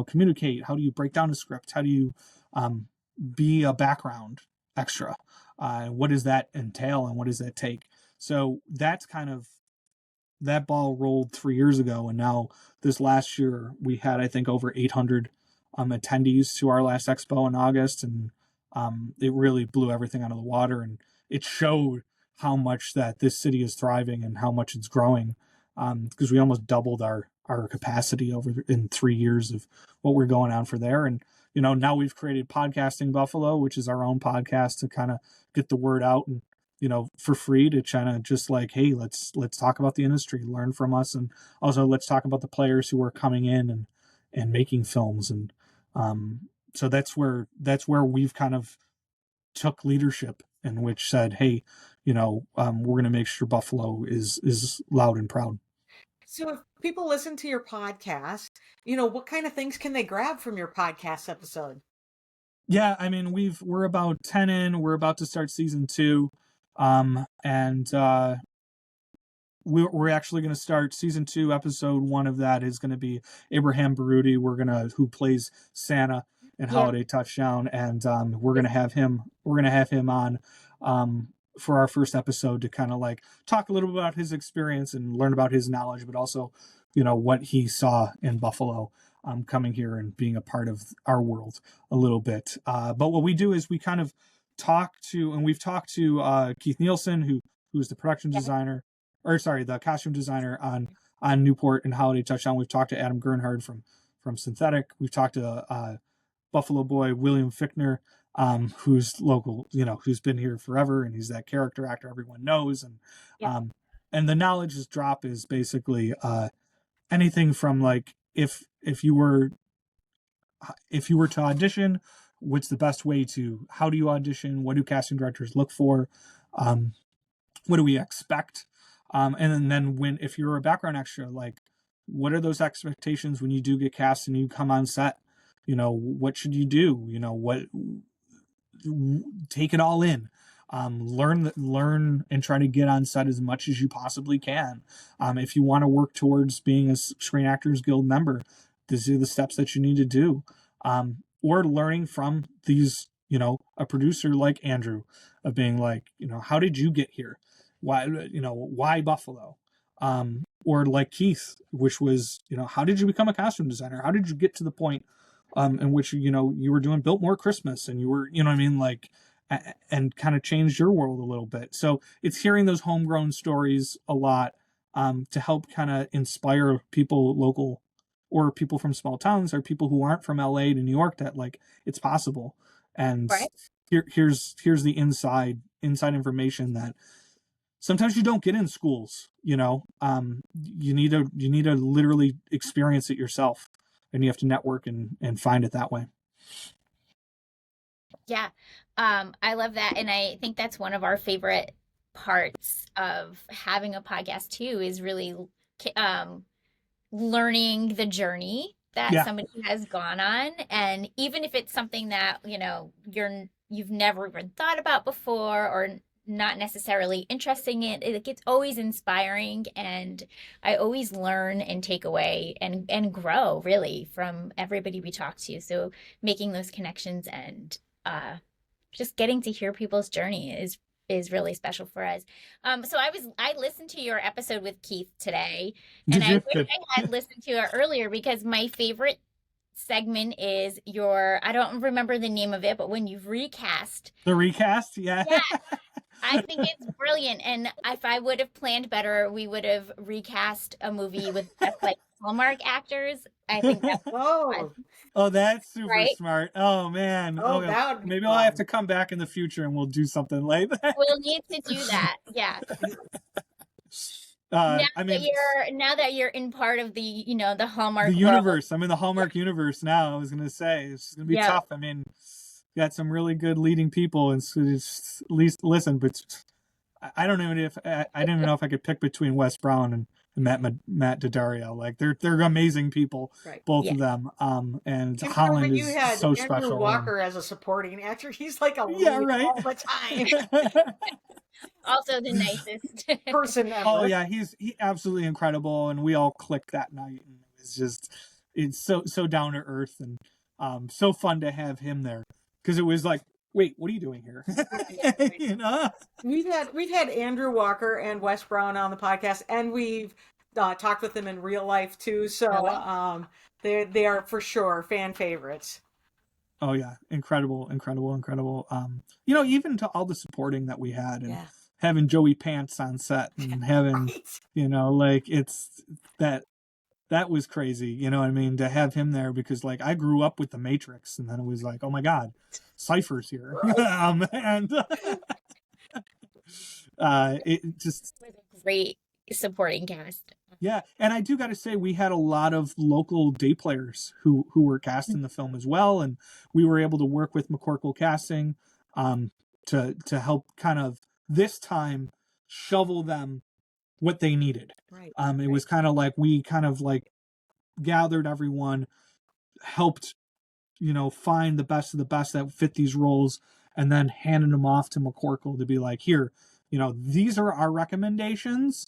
communicate, how do you break down a script, how do you be a background extra, what does that entail, and what does that take? So that's kind of, that ball rolled 3 years ago, and now this last year we had, I think, over 800 attendees to our last expo in August, and it really blew everything out of the water, and it showed how much that this city is thriving and how much it's growing, because we almost doubled our capacity over in 3 years of what we're going on for there. And now we've created Podcasting Buffalo, which is our own podcast to kind of get the word out, and for free, to kind of just like, hey, let's talk about the industry, learn from us, and also let's talk about the players who are coming in and making films. And so that's where we've kind of took leadership, in which said, hey, we're going to make sure Buffalo is loud and proud. So if people listen to your podcast, what kind of things can they grab from your podcast episode? Yeah, I mean, we're about 10 in. We're about to start season 2, and we're actually going to start season 2. Episode 1 of that is going to be Abraham Baruti. Who plays Santa in Yeah. Holiday Touchdown, and we're going to have him on for our first episode to kind of like talk a little bit about his experience and learn about his knowledge, but also what he saw in Buffalo. coming here and being a part of our world a little bit. But what we do is we kind of we've talked to Keith Nielsen, who's the production Yeah. designer, or sorry, the costume designer on Newport and Holiday Touchdown. We've talked to Adam Gernhard from Synthetic. We've talked to Buffalo Boy William Fichtner, who's local, who's been here forever, and he's that character actor everyone knows. And the knowledge drop is basically anything from like if you were to audition, what's the best way to, how do you audition? What do casting directors look for? What do we expect? And then if you're a background extra, like what are those expectations when you do get cast and you come on set? What should you do? Take it all in. Learn and try to get on set as much as you possibly can. If you want to work towards being a Screen Actors Guild member, these are the steps that you need to do. Or learning from these, a producer like Andrew, of being like, how did you get here? Why Buffalo? Or like Keith, which was, how did you become a costume designer? How did you get to the point in which, you were doing Biltmore Christmas and you were, and kind of changed your world a little bit. So it's hearing those homegrown stories a lot to help kind of inspire people local, or people from small towns, or people who aren't from LA to New York, that like it's possible. And Right. here's the inside information that sometimes you don't get in schools. You need to literally experience it yourself, and you have to network and find it that way. Yeah. I love that. And I think that's one of our favorite parts of having a podcast too, is really learning the journey that somebody has gone on. And even if it's something that, you've never even thought about before, or not necessarily interesting in, it's always inspiring. And I always learn and take away and grow really from everybody we talk to. So making those connections and just getting to hear people's journey is really special for us. So I listened to your episode with Keith today, and I wish I had listened to it earlier, because my favorite segment is I don't remember the name of it, but when you've recast. The recast, yeah. I think it's brilliant. And if I would have planned better, we would have recast a movie with like Hallmark actors. I think that was Oh, that's super right? smart. Oh man. Maybe I'll have to come back in the future and we'll do something like that. We'll need to do that. Yeah. Now that you're in part of the, the Hallmark universe. world. I'm in the Hallmark universe now. I was gonna say it's gonna be tough. I mean, got some really good leading people, and so it's, at least listen. But I don't even know if I could pick between Wes Brown and Matt Daddario. Like they're amazing people, both of them. And Holland is so special. Andrew Walker as a supporting actor, he's like a lead all the time. Also the nicest person ever. Oh yeah, he's absolutely incredible, and we all clicked that night, and it's so down to earth, and so fun to have him there, because it was like, wait, what are you doing here? We've had Andrew Walker and Wes Brown on the podcast, and we've talked with them in real life too. So they are for sure fan favorites. Oh yeah, incredible. Even to all the supporting that we had, and having Joey Pants on set, and having it's that was crazy. You know what I mean? To have him there, because like I grew up with The Matrix, and then it was like, oh my God, Cypher's here. And it just was a great supporting cast. Yeah, and I do got to say, we had a lot of local day players who were cast in the film as well, and we were able to work with McCorkle Casting to help kind of this time shovel them what they needed. Right. It was kind of like we kind of like gathered everyone, helped find the best of the best that fit these roles, and then handed them off to McCorkle to be like, here, these are our recommendations.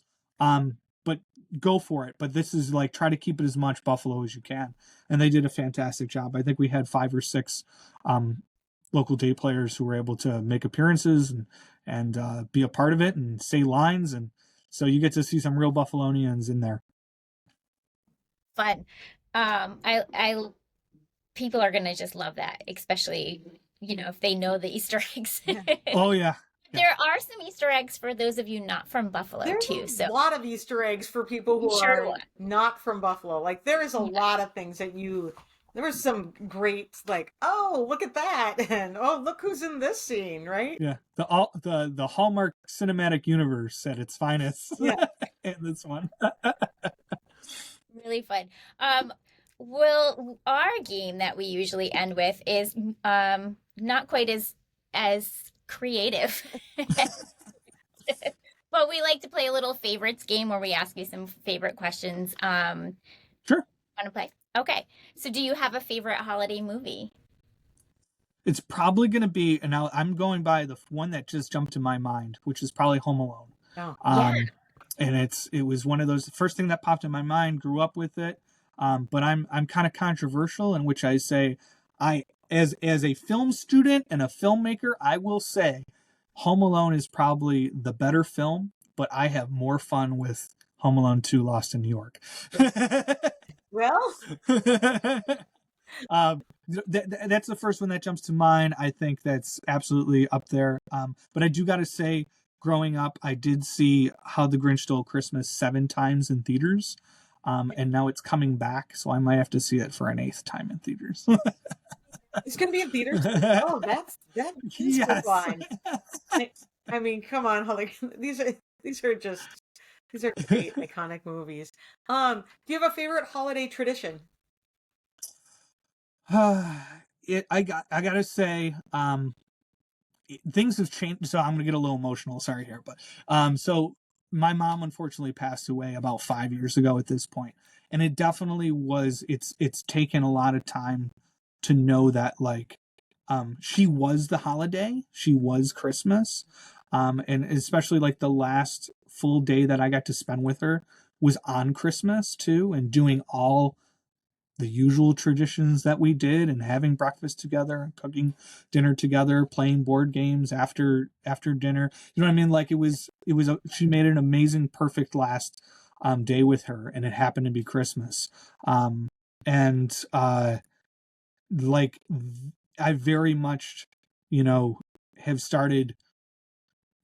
But go for it. But this is like, try to keep it as much Buffalo as you can. And they did a fantastic job. I think we had 5 or 6 local day players who were able to make appearances and be a part of it and say lines. And so you get to see some real Buffalonians in there. Fun. I people are gonna just love that, especially, if they know the Easter eggs. Yeah. Oh yeah, yeah, There are some Easter eggs for those of you not from Buffalo There's too. So a lot of Easter eggs for people be who sure to are watch. not from Buffalo. Like there is a Yeah. lot of things that there was some great like, oh, look at that, and oh, look who's in this scene, right? yeah. The Hallmark cinematic universe at its finest Yeah. in this one. Really fun. Um, well, our game that we usually end with is not quite as creative. But we like to play a little favorites game where we ask you some favorite questions. Sure. Want to play? Okay. So do you have a favorite holiday movie? It's probably going to be, and now I'm going by the one that just jumped to my mind, which is probably Home Alone. Oh, Yeah. And it was one of those, the first thing that popped in my mind. Grew up with it, but I'm kind of controversial in which I say, I as a film student and a filmmaker, I will say, Home Alone is probably the better film, but I have more fun with Home Alone 2: Lost in New York. well, um, that's the first one that jumps to mind. I think that's absolutely up there. But I do got to say, growing up, I did see How the Grinch Stole Christmas 7 times in theaters. And now it's coming back, so I might have to see it for an 8th time in theaters. it's gonna be in theaters. Oh, that is Yes. fun. I mean, come on, Holly. These are just these are great iconic movies. Do you have a favorite holiday tradition? I gotta say, things have changed, so I'm gonna get a little emotional. Sorry here, but so my mom unfortunately passed away about 5 years ago at this point, and it definitely was. It's taken a lot of time to know that, like, she was the holiday, she was Christmas, and especially like the last full day that I got to spend with her was on Christmas too, and doing all the usual traditions that we did, and having breakfast together and cooking dinner together, playing board games after dinner. You know what I mean? Like she made an amazing, perfect last day with her, and it happened to be Christmas. And like I very much, have started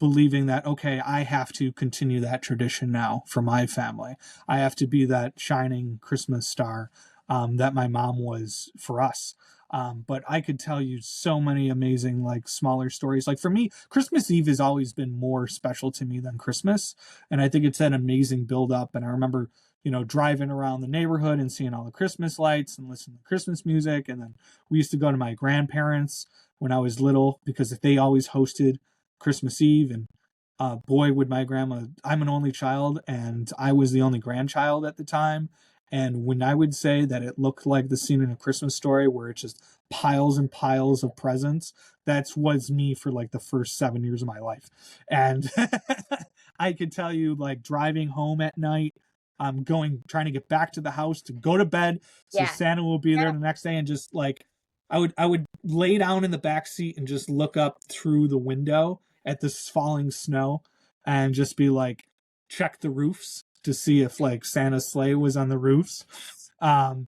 believing that, okay, I have to continue that tradition now for my family. I have to be that shining Christmas star that my mom was for us. But I could tell you so many amazing, like, smaller stories. Like, for me, Christmas Eve has always been more special to me than Christmas, and I think it's an amazing build up. And I remember, driving around the neighborhood and seeing all the Christmas lights and listening to Christmas music. And then we used to go to my grandparents when I was little, because if they always hosted Christmas Eve. And boy, would my grandma, I'm an only child, and I was the only grandchild at the time. And when I would say that it looked like the scene in A Christmas Story where it's just piles and piles of presents, that was me for like the first 7 years of my life. And I could tell you, like, driving home at night, trying to get back to the house to go to bed so Yeah. Santa will be there Yeah. the next day, and just like I would lay down in the back seat and just look up through the window at this falling snow, and just be like, check the roofs to see if, like, Santa's sleigh was on the roofs. Um,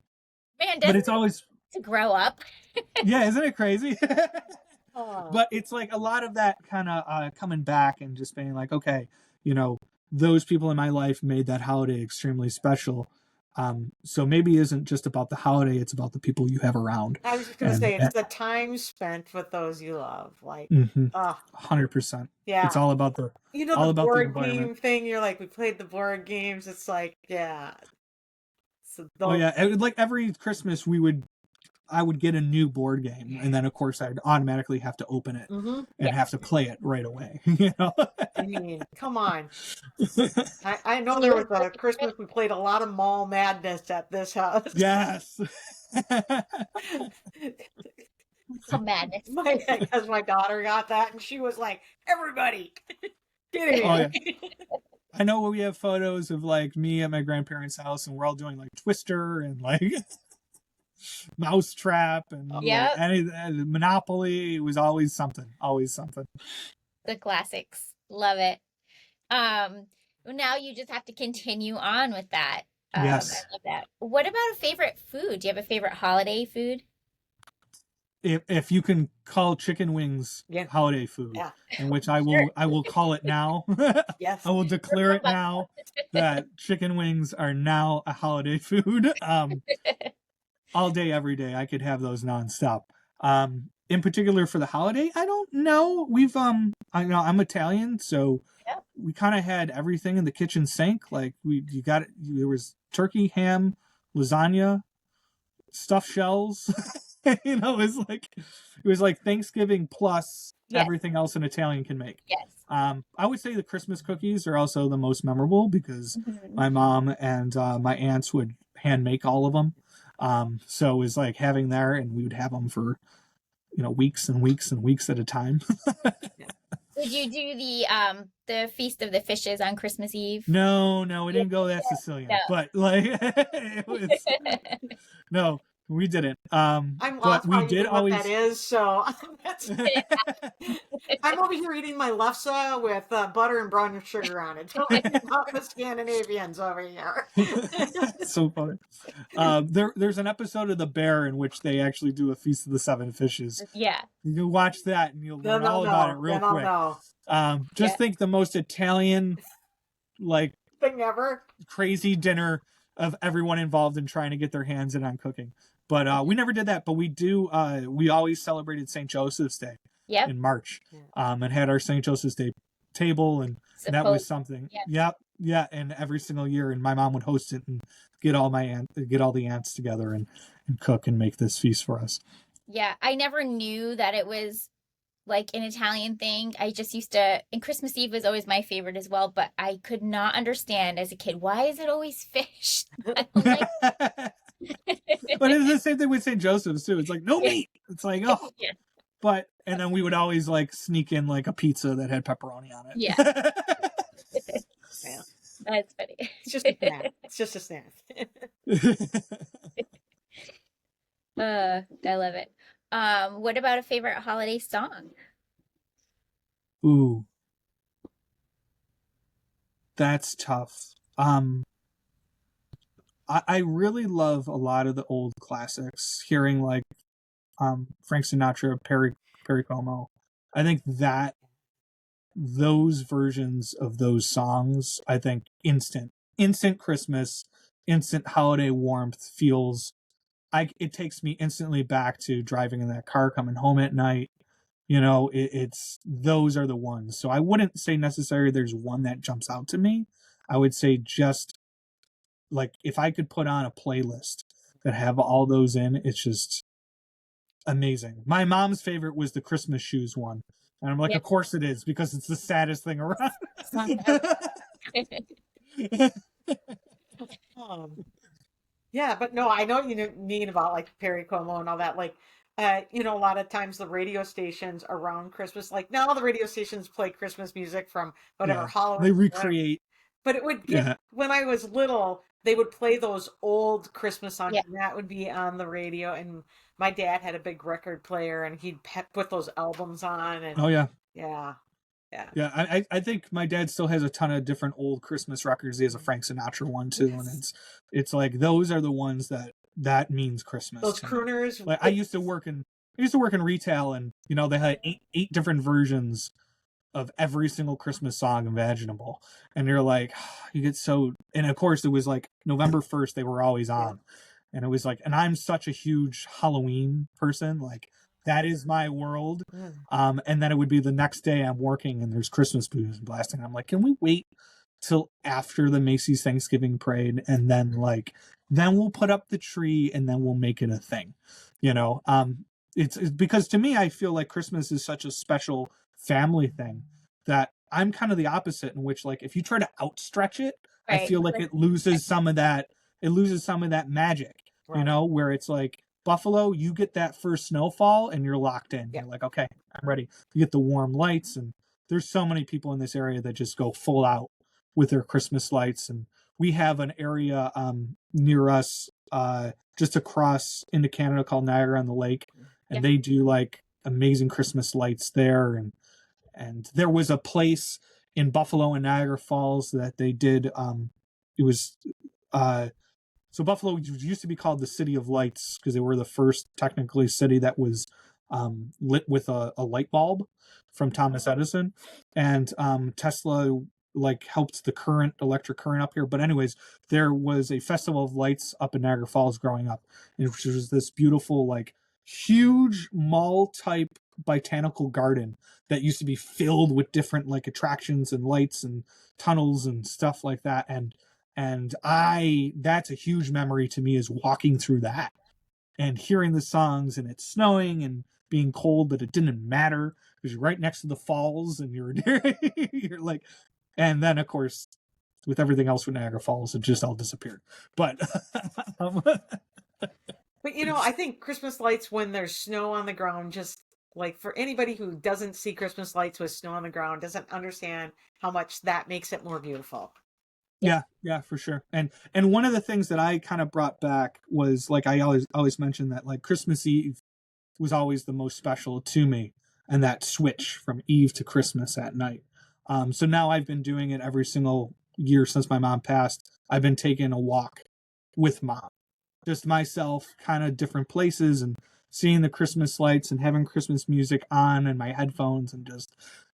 Man, but doesn't it's always, it to grow up? yeah, isn't it crazy? Oh, But it's like a lot of that kind of coming back and just being like, okay, those people in my life made that holiday extremely special. So maybe it isn't just about the holiday; it's about the people you have around. I was just gonna And say it's the time spent with those you love. Like, mm-hmm, oh, 100%. yeah. It's all about The the board environment. game thing. You're like, we played the board games. It's like, yeah. So Oh those, yeah, like every Christmas I would get a new board game, and then of course I'd automatically have to open it hmm and Yeah. have to play it right away. I mean, come on. I know there was a Christmas we played a lot of Mall Madness at this house. Yes. Oh, madness. Because my daughter got that, and she was like, "Everybody, get Oh in!" yeah. I know we have photos of, like, me at my grandparents' house, and we're all doing like Twister and like Mousetrap and like Yep. any Monopoly. It was always something. Always something. The classics. Love it. Now you just have to continue on with that. I Yes. love that. What about a favorite food? Do you have a favorite holiday food? If you can call chicken wings Yeah. holiday food, Yeah. in which Sure. I will call it now. Yes. I will We're declare from it now that chicken wings are now a holiday food. All day, every day, I could have those nonstop. In particular for the holiday, I don't know. I know I'm Italian, so Yeah. we kind of had everything in the kitchen sink. Like you got it. There was turkey, ham, lasagna, stuffed shells. It was like Thanksgiving plus Yes. everything else an Italian can make. Yes. I would say the Christmas cookies are also the most memorable because Mhm. my mom and my aunts would hand make all of them. So it was like having there, and we would have them for weeks and weeks and weeks at a time. Did you do the Feast of the Fishes on Christmas Eve? No, no, we Yeah. didn't go that No. Sicilian, but like it was no, we didn't. I'm But lost we how did even what that always. is. So that's I'm over here eating my lefse with butter and brown sugar on it. Don't worry about the Scandinavians over here. So funny. There's an episode of The Bear in which they actually do a Feast of the Seven Fishes. Yeah. You can watch that and you'll Then learn I'll all about it know. real Then I'll quick. know. Yeah. Just think the most Italian, like Thing ever. crazy dinner of everyone involved in trying to get their hands in on cooking. But we never did that. But we do. We always celebrated St. Joseph's Day Yep. in March, Yeah. and had our St. Joseph's Day table, and that was Suppose. something. Yeah. Yep, yeah. And every single year, and my mom would host it and get all the aunts together and cook and make this feast for us. Yeah. I never knew that it was like an Italian thing. I just used to, and Christmas Eve was always my favorite as well, but I could not understand as a kid, why is it always fish? I don't like But it's the same thing with St. Joseph's too. It's like no Yeah. meat. It's like oh, Yeah. and then we would always like sneak in like a pizza that had pepperoni on it. Yeah. Yeah. That's funny. It's just a snack. It's just a snack. I love it. What about a favorite holiday song? Ooh, that's tough. I really love a lot of the old classics. Hearing like Frank Sinatra, Perry Como. I think that those versions of those songs, I think instant Christmas, instant holiday warmth feels. It takes me instantly back to driving in that car, coming home at night. It's those are the ones. So I wouldn't say necessarily there's one that jumps out to me. I would say just like if I could put on a playlist that have all those in, it's just amazing. My mom's favorite was the Christmas shoes one. And I'm like, Yeah. of course it is, because it's the saddest thing around. Song ever. Yeah, but no, I know what you mean about like Perry Como and all that. Like, a lot of times the radio stations around Christmas, like now the radio stations play Christmas music from whatever Yeah, Halloween. they Whatever. recreate. But it would get Yeah, when I was little, they would play those old Christmas songs, Yeah. and that would be on the radio. And my dad had a big record player, and he'd put those albums on, and oh yeah, yeah, yeah, yeah. I think my dad still has a ton of different old Christmas records. He has a Frank Sinatra one too, and yes. it's like those are the ones that means Christmas Those to me. crooners. Like I used to work in retail, and they had eight different versions of every single Christmas song imaginable. And you're like, you get so, and of course it was like November 1st, they were always Yeah. on. And it was like, and I'm such a huge Halloween person. Like that is my world. And then it would be the next day I'm working and there's Christmas music blasting. I'm like, can we wait till after the Macy's Thanksgiving parade? And then then we'll put up the tree and then we'll make it a thing, it's because to me, I feel like Christmas is such a special family thing that I'm kind of the opposite, in which like if you try to outstretch it, I Right. feel like it loses some of that magic, Right. where it's like Buffalo, you get that first snowfall and you're locked in. Yeah. You're like, okay, I'm ready. You get the warm lights, and there's so many people in this area that just go full out with their Christmas lights. And we have an area near us just across into Canada called Niagara on the Lake, and Yeah. they do like amazing Christmas lights there. And there was a place in Buffalo and Niagara Falls that they did. It was So Buffalo used to be called the City of Lights because they were the first technically city that was lit with a light bulb from Thomas Edison, and Tesla like helped the electric current up here. But anyways, there was a festival of lights up in Niagara Falls growing up, which was this beautiful like huge mall type botanical garden that used to be filled with different like attractions and lights and tunnels and stuff like that. And I that's a huge memory to me, is walking through that and hearing the songs, and it's snowing and being cold, but it didn't matter because you're right next to the falls and you're like, and then of course with everything else with Niagara Falls, it just all disappeared. But But I think Christmas lights when there's snow on the ground, just like for anybody who doesn't see Christmas lights with snow on the ground, doesn't understand how much that makes it more beautiful. yeah, for sure. And one of the things that I kind of brought back was like I always mention that like Christmas Eve was always the most special to me, and that switch from Eve to Christmas at night. So now I've been doing it every single year since my mom passed. I've been taking a walk with mom, just myself, kind of different places, and seeing the Christmas lights and having Christmas music on in my headphones, and just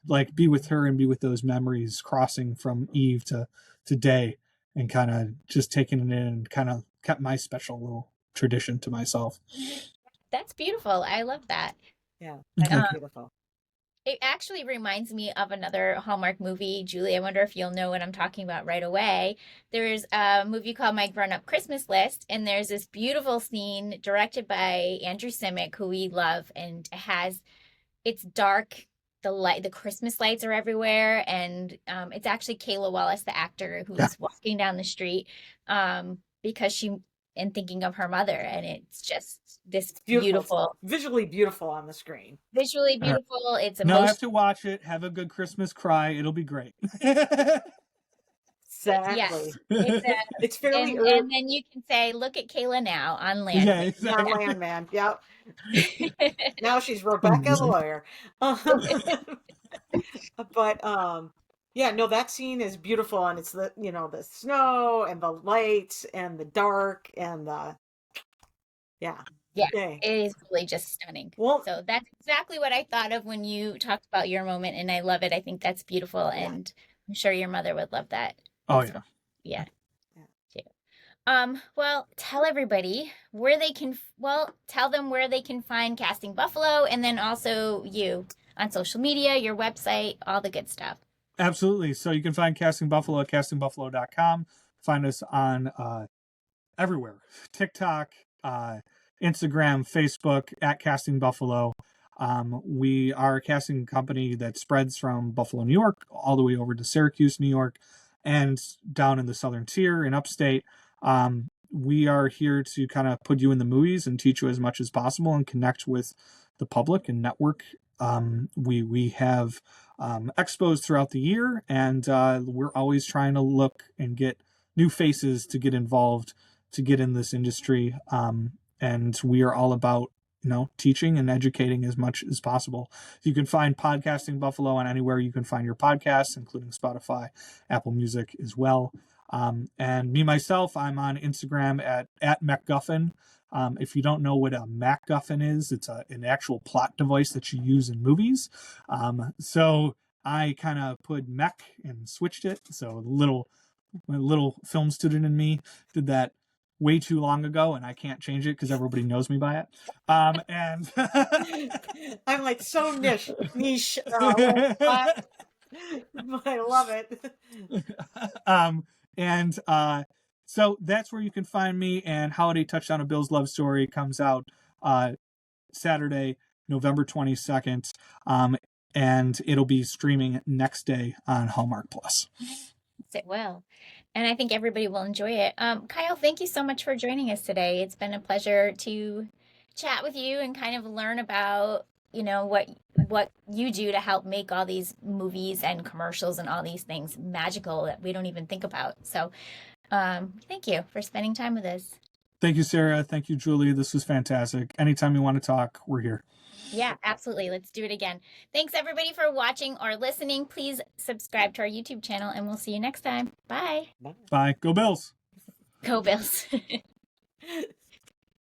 like be with her and be with those memories crossing from Eve to day, and kind of just taking it in, and kind of kept my special little tradition to myself. That's beautiful. I love that. Yeah, that's beautiful. It actually reminds me of another Hallmark movie. Julie, I wonder if you'll know what I'm talking about right away. There's a movie called My Grown Up Christmas List, and there's this beautiful scene directed by Andrew Simic, who we love, and it's dark. The Christmas lights are everywhere, and it's actually Kayla Wallace, the actor, who's walking down the street because and thinking of her mother, and it's just this beautiful, visually beautiful on the screen. Visually beautiful. It's no, I have to watch it. Have a good Christmas cry. It'll be great. Exactly. Yes. It's fairly early. And then you can say, look at Kayla now on Land. Yeah, exactly. On Landman. Yep. Now she's Rebecca the lawyer. But yeah, no, that scene is beautiful, and it's the the snow and the lights and the dark and the it is really just stunning. Well, so that's exactly what I thought of when you talked about your moment, and I love it. I think that's beautiful, and I'm sure your mother would love that. Oh yeah. Well, tell everybody where they can. Well, tell them where they can find Casting Buffalo, and then also you on social media, your website, all the good stuff. Absolutely. So you can find Casting Buffalo at castingbuffalo.com. Find us on everywhere: TikTok, Instagram, Facebook, at Casting Buffalo. We are a casting company that spreads from Buffalo, New York, all the way over to Syracuse, New York, and down in the southern tier in upstate. We are here to kind of put you in the movies and teach you as much as possible and connect with the public and network. We have expos throughout the year, and we're always trying to look and get new faces to get involved, to get in this industry. And we are all about teaching and educating as much as possible. You can find Podcasting Buffalo on anywhere you can find your podcasts, including Spotify, Apple Music as well. And me, myself, I'm on Instagram at MacGuffin. If you don't know what a MacGuffin is, it's an actual plot device that you use in movies. So I kind of put mech and switched it. So my little film student in me did that way too long ago, and I can't change it because everybody knows me by it. And I'm like so niche. I love it. So that's where you can find me. And Holiday Touchdown: A Bill's Love Story comes out Saturday, November 22nd, and it'll be streaming next day on Hallmark Plus. It will. And I think everybody will enjoy it. Kyle, thank you so much for joining us today. It's been a pleasure to chat with you and kind of learn about, what you do to help make all these movies and commercials and all these things magical that we don't even think about. So thank you for spending time with us. Thank you, Sarah. Thank you, Julie. This was fantastic. Anytime you want to talk, we're here. Yeah, absolutely. Let's do it again. Thanks, everybody, for watching or listening. Please subscribe to our YouTube channel, and we'll see you next time. Bye. Bye. Go Bills. Go Bills.